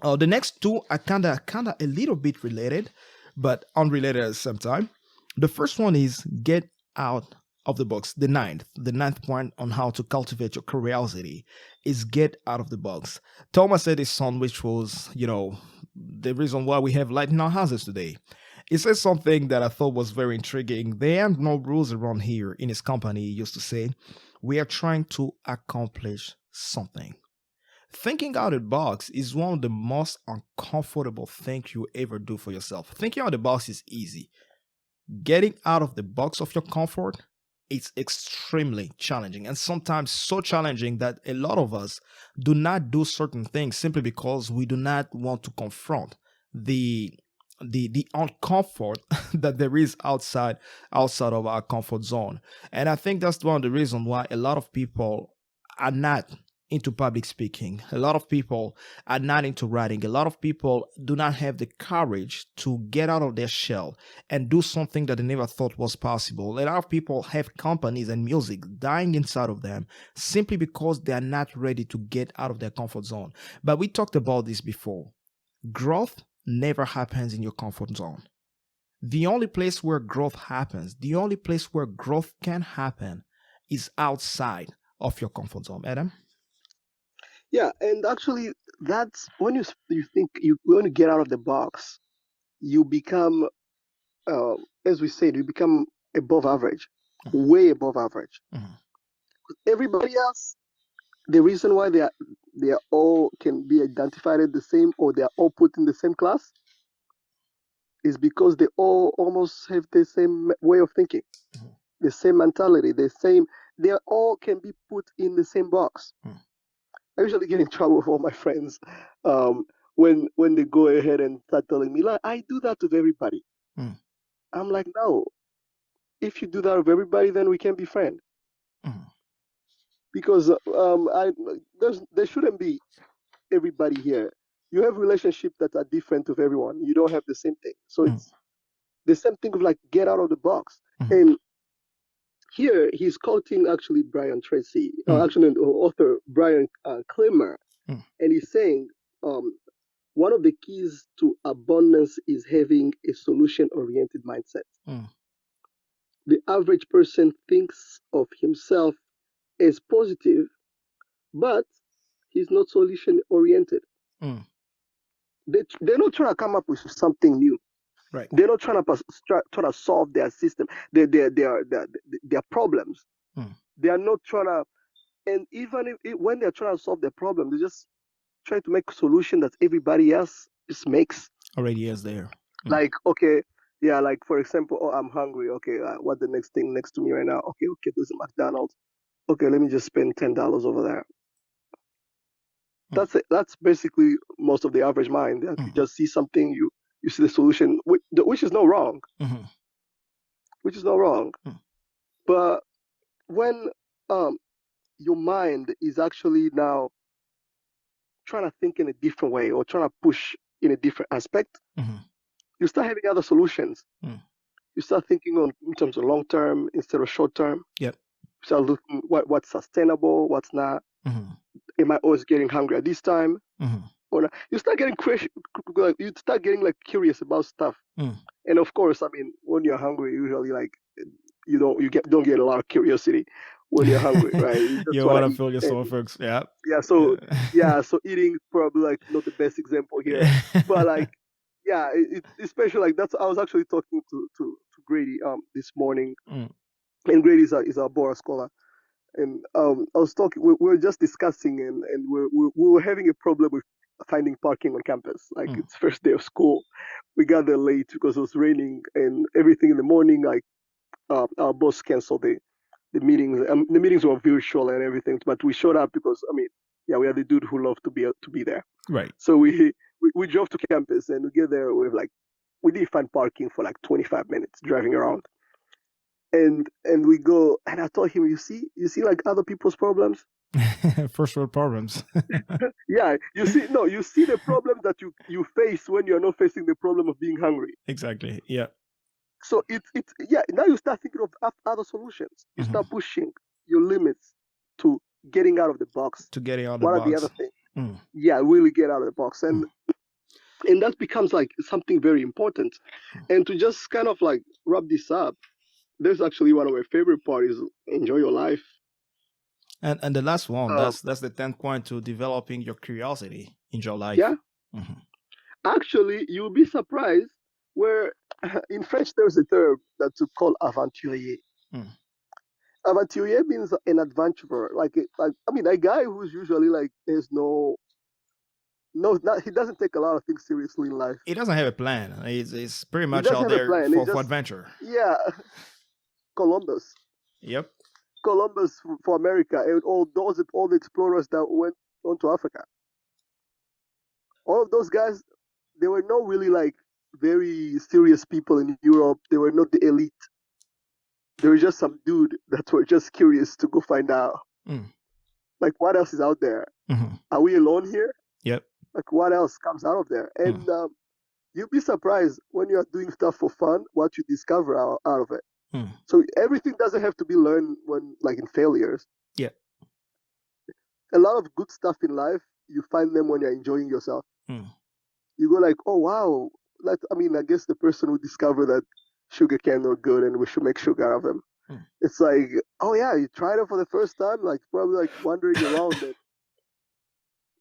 Speaker 1: The next two are kind of a little bit related, but unrelated at the same time. The first one is get out of the box. The ninth point on how to cultivate your curiosity is get out of the box. Thomas Edison, which was, the reason why we have light in our houses today. He said something that I thought was very intriguing. There are no rules around here in his company. He used to say, we are trying to accomplish something. Thinking out of the box is one of the most uncomfortable things you ever do for yourself. Thinking out of the box is easy. Getting out of the box of your comfort, it's extremely challenging, and sometimes so challenging that a lot of us do not do certain things simply because we do not want to confront the uncomfort that there is outside of our comfort zone. And I think that's one of the reasons why a lot of people are not into public speaking. A lot of people are not into writing. A lot of people do not have the courage to get out of their shell and do something that they never thought was possible. A lot of people have companies and music dying inside of them simply because they are not ready to get out of their comfort zone. But we talked about this before. Growth never happens in your comfort zone. The only place where growth happens, the only place where growth can happen is outside of your comfort zone. Adam?
Speaker 2: Yeah, and actually, that's when you think you want to get out of the box, you become, as we said, you become above average, way above average.
Speaker 1: Mm-hmm.
Speaker 2: Everybody else, the reason why they are all can be identified as the same, or they are all put in the same class, is because they all almost have the same way of thinking, the same mentality, they all can be put in the same box. I usually get in trouble with all my friends when they go ahead and start telling me, like, I do that with everybody. I'm like, no. If you do that with everybody, then we can be friends. Because there shouldn't be everybody here. You have relationships that are different with everyone. You don't have the same thing. So it's the same thing of like, get out of the box. And here he's quoting actually Brian Tracy, actually author Brian Clemmer, and he's saying one of the keys to abundance is having a solution-oriented mindset. The average person thinks of himself as positive, but he's not solution-oriented. They're not trying to come up with something new.
Speaker 1: Right.
Speaker 2: They're not trying to solve their system, their problems. They are not trying to, and even when they're trying to solve their problem, they just try to make a solution that everybody else just makes.
Speaker 1: Already is there.
Speaker 2: Like, okay, yeah, like for example, oh, I'm hungry. Okay, what the next thing next to me right now? Okay, there's a McDonald's. Okay, let me just spend $10 over there. That's basically most of the average mind. You just see something, you see the solution, which is not wrong. Which is not wrong. But when your mind is actually now trying to think in a different way or trying to push in a different aspect, you start having other solutions. You start thinking in terms of long term instead of short term.
Speaker 1: Yep.
Speaker 2: You start looking what's sustainable, what's not. Am I always getting hungry at this time? or not. You start getting like you start getting like curious about stuff.
Speaker 1: Mm.
Speaker 2: And of course, I mean, when you're hungry, usually like don't get a lot of curiosity when you're hungry, right? You just
Speaker 1: You
Speaker 2: want
Speaker 1: want
Speaker 2: to
Speaker 1: to
Speaker 2: eat.
Speaker 1: fill your
Speaker 2: And
Speaker 1: stomachs. Yeah.
Speaker 2: yeah, so yeah, so eating is probably like not the best example here, but like yeah, especially like that's I was actually talking to Grady this morning,
Speaker 1: Mm.
Speaker 2: and Grady is our Bora scholar, and I was talking we were just discussing, and we were having a problem with finding parking on campus. Like
Speaker 1: Mm.
Speaker 2: it's first day of school, we got there late because it was raining and everything in the morning. Like our boss canceled the meetings. The meetings were virtual and everything, but we showed up because I mean, yeah, we are the dude who loved to be there.
Speaker 1: Right.
Speaker 2: So we drove to campus and we get there with like we didn't find parking for like 25 minutes driving around. And we go and I told him, you see like other people's problems.
Speaker 1: First world problems.
Speaker 2: Yeah, you see the problem that you face when you're not facing the problem of being hungry.
Speaker 1: Exactly. Yeah.
Speaker 2: So it's yeah. Now you start thinking of other solutions. You
Speaker 1: Mhm.
Speaker 2: start pushing your limits to getting out of the box.
Speaker 1: To getting out of the
Speaker 2: What are the other
Speaker 1: box.
Speaker 2: things?
Speaker 1: Mm.
Speaker 2: Yeah, really get out of the box,
Speaker 1: Mm.
Speaker 2: and that becomes like something very important. And to just kind of like wrap this up, there's actually one of my favorite parts is enjoy your life.
Speaker 1: And the last one,
Speaker 2: Um,
Speaker 1: that's the 10th point to developing your curiosity in your life.
Speaker 2: yeah,
Speaker 1: Mhm.
Speaker 2: actually, you'll be surprised where in French there's a term that's called aventurier.
Speaker 1: Mm.
Speaker 2: Aventurier means an adventurer, like I mean a guy who's usually like there's not he doesn't take a lot of things seriously in life.
Speaker 1: He doesn't have a plan. It's pretty
Speaker 2: He
Speaker 1: much
Speaker 2: doesn't
Speaker 1: out
Speaker 2: have a
Speaker 1: there
Speaker 2: plan. He
Speaker 1: for
Speaker 2: just
Speaker 1: adventure.
Speaker 2: yeah, Columbus,
Speaker 1: Yep.
Speaker 2: Columbus for America, and all the explorers that went onto Africa. All of those guys, they were not really like very serious people in Europe. They were not the elite. They were just some dude that were just curious to go find out
Speaker 1: Mm.
Speaker 2: like what else is out there.
Speaker 1: Mm-hmm.
Speaker 2: Are we alone here?
Speaker 1: Yep.
Speaker 2: Like what else comes out of there?
Speaker 1: Mm.
Speaker 2: And you'll be surprised when you are doing stuff for fun what you discover out of it.
Speaker 1: Mm.
Speaker 2: So everything doesn't have to be learned when like in failures.
Speaker 1: Yeah.
Speaker 2: A lot of good stuff in life you find them when you're enjoying yourself.
Speaker 1: Mm.
Speaker 2: You go like, oh wow, like I mean, I guess the person who discovered that sugar cane are good and we should make sugar out of them.
Speaker 1: Mm.
Speaker 2: It's like, oh yeah, you tried it for the first time, like probably like wandering around and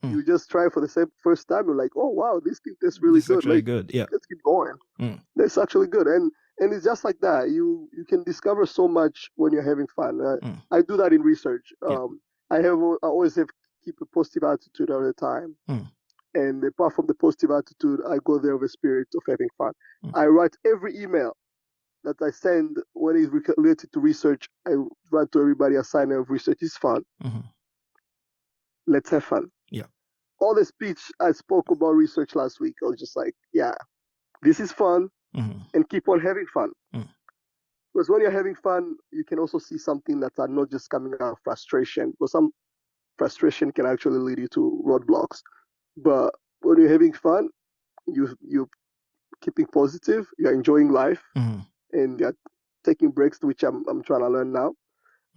Speaker 1: Mm.
Speaker 2: you just try it for the same first time. You're like, oh wow, this thing tastes really
Speaker 1: This is
Speaker 2: good.
Speaker 1: actually
Speaker 2: Like
Speaker 1: good. Yeah.
Speaker 2: let's keep going.
Speaker 1: Mm.
Speaker 2: That's actually good, and it's just like that. You can discover so much when you're having fun.
Speaker 1: Mm.
Speaker 2: I do that in research.
Speaker 1: Yeah.
Speaker 2: I always have keep a positive attitude all the time.
Speaker 1: Mm.
Speaker 2: And apart from the positive attitude, I go there with a spirit of having fun.
Speaker 1: Mm.
Speaker 2: I write every email that I send when it's related to research. I write to everybody a sign of research is fun.
Speaker 1: Mm-hmm.
Speaker 2: Let's have fun.
Speaker 1: Yeah.
Speaker 2: All the speech I spoke about research last week, I was just like, yeah, this is fun,
Speaker 1: Mm-hmm.
Speaker 2: and keep on having fun.
Speaker 1: Mm.
Speaker 2: Because when you're having fun, you can also see something that are not just coming out of frustration. Because some frustration can actually lead you to roadblocks. But when you're having fun, you keeping positive, you're enjoying life,
Speaker 1: Mm-hmm.
Speaker 2: and you're taking breaks, which I'm trying to learn now.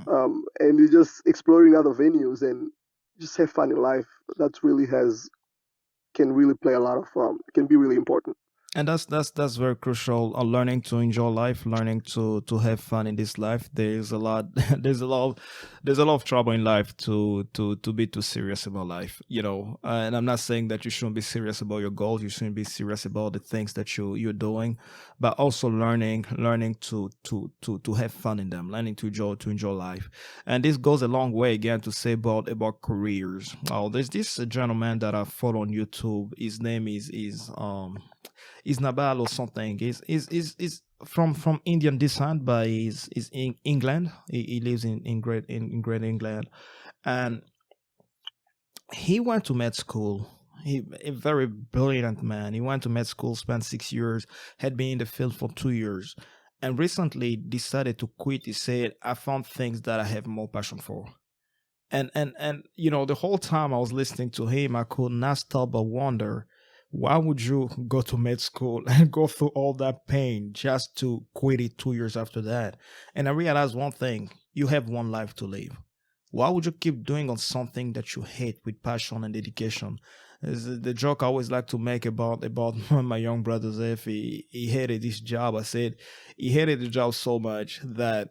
Speaker 2: And you're just exploring other venues and just have fun in life. That really can really play a lot of can be really important.
Speaker 1: And that's very crucial. Learning to enjoy life, learning to have fun in this life. There's a lot there's a lot of trouble in life to be too serious about life, you know. And I'm not saying that you shouldn't be serious about your goals, you shouldn't be serious about the things that you're doing, but also learning to have fun in them, learning to enjoy life. And this goes a long way again to say about careers. There's this gentleman that I follow on YouTube. His name is Nabal or something. Is from Indian descent, but is in England. He lives in Great England, and he went to med school. He a very brilliant man. He went to med school, spent 6 years, had been in the field for 2 years, and recently decided to quit. He said, "I found things that I have more passion for." And you know, the whole time I was listening to him, I could not stop but wonder, why would you go to med school and go through all that pain just to quit it 2 years after that? And I realized one thing: you have one life to live. Why would you keep doing on something that you hate with passion and dedication? Is the joke I always like to make about my young brothers. If he hated this job, I said he hated the job so much that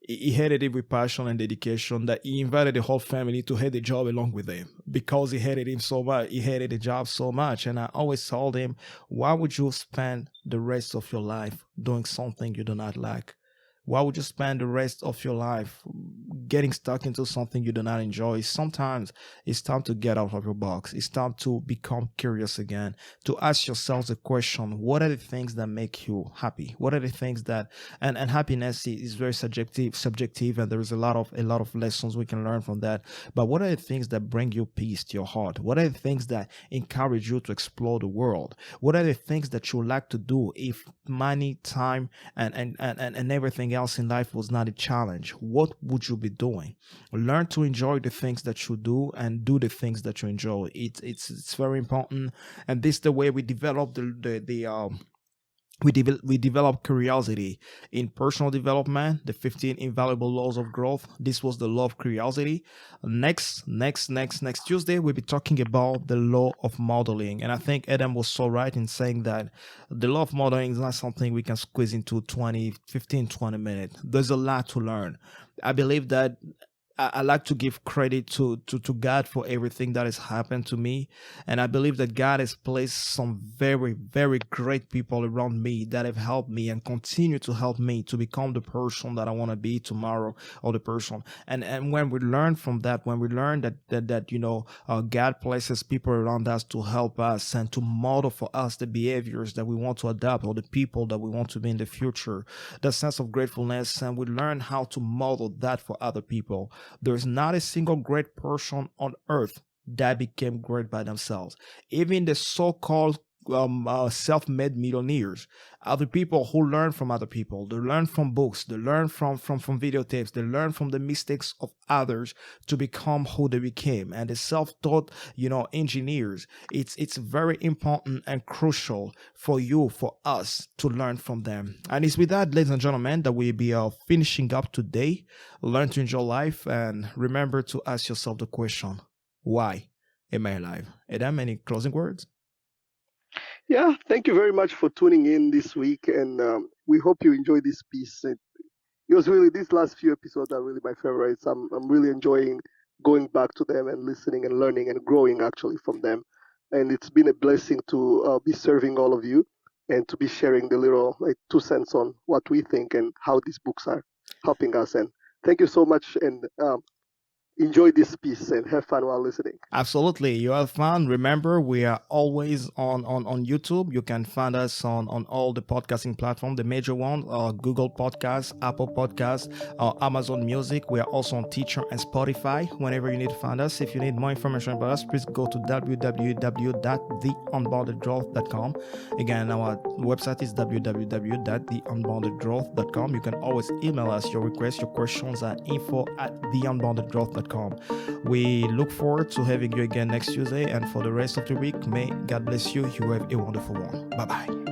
Speaker 1: he hated it with passion and dedication that he invited the whole family to hate the job along with him because he hated him so much. He hated the job so much. And I always told him, why would you spend the rest of your life doing something you do not like? Why would you spend the rest of your life getting stuck into something you do not enjoy? Sometimes it's time to get out of your box. It's time to become curious again, to ask yourselves the question, what are the things that make you happy? What are the things that, and happiness is very subjective, and there is a lot of lessons we can learn from that. But what are the things that bring you peace to your heart? What are the things that encourage you to explore the world? What are the things that you like to do if money, time, and everything else in life was not a challenge? What would you be doing? Learn to enjoy the things that you do and do the things that you enjoy. It's very important, and this is the way we develop we develop curiosity in personal development, the 15 invaluable laws of growth. This was the law of curiosity. Next Tuesday, we'll be talking about the law of modeling. And I think Adam was so right in saying that the law of modeling is not something we can squeeze into 20 minutes. There's a lot to learn. I believe that I like to give credit to God for everything that has happened to me. And I believe that God has placed some very, very great people around me that have helped me and continue to help me to become the person that I want to be tomorrow, or the person. And when we learn from that, when we learn that God places people around us to help us and to model for us the behaviors that we want to adopt, or the people that we want to be in the future, that sense of gratefulness, and we learn how to model that for other people. There's not a single great person on earth that became great by themselves. Even the so-called self-made millionaires are the people who learn from other people. They learn from books. They learn from videotapes. They learn from the mistakes of others to become who they became. And the self-taught, engineers, it's very important and crucial for you, for us to learn from them. And it's with that, ladies and gentlemen, that we'll be finishing up today. Learn to enjoy life, and remember to ask yourself the question, why am I alive? Adam, any closing words?
Speaker 2: Yeah, thank you very much for tuning in this week, and we hope you enjoyed this piece. It was really, these last few episodes are really my favorites. I'm really enjoying going back to them and listening and learning and growing actually from them. And it's been a blessing to be serving all of you and to be sharing the little 2 cents on what we think and how these books are helping us. And thank you so much, and enjoy this piece and have fun while listening.
Speaker 1: Absolutely. You have fun. Remember, we are always on YouTube. You can find us on all the podcasting platforms, the major ones, Google Podcasts, Apple Podcasts, Amazon Music. We are also on Teacher and Spotify whenever you need to find us. If you need more information about us, please go to www.theunboundedgrowth.com. Again, our website is www.theunboundedgrowth.com. You can always email us your requests, your questions at info@theunboundedgrowth.com. We look forward to having you again next Tuesday, and for the rest of the week, may God bless you. You have a wonderful one. Bye bye.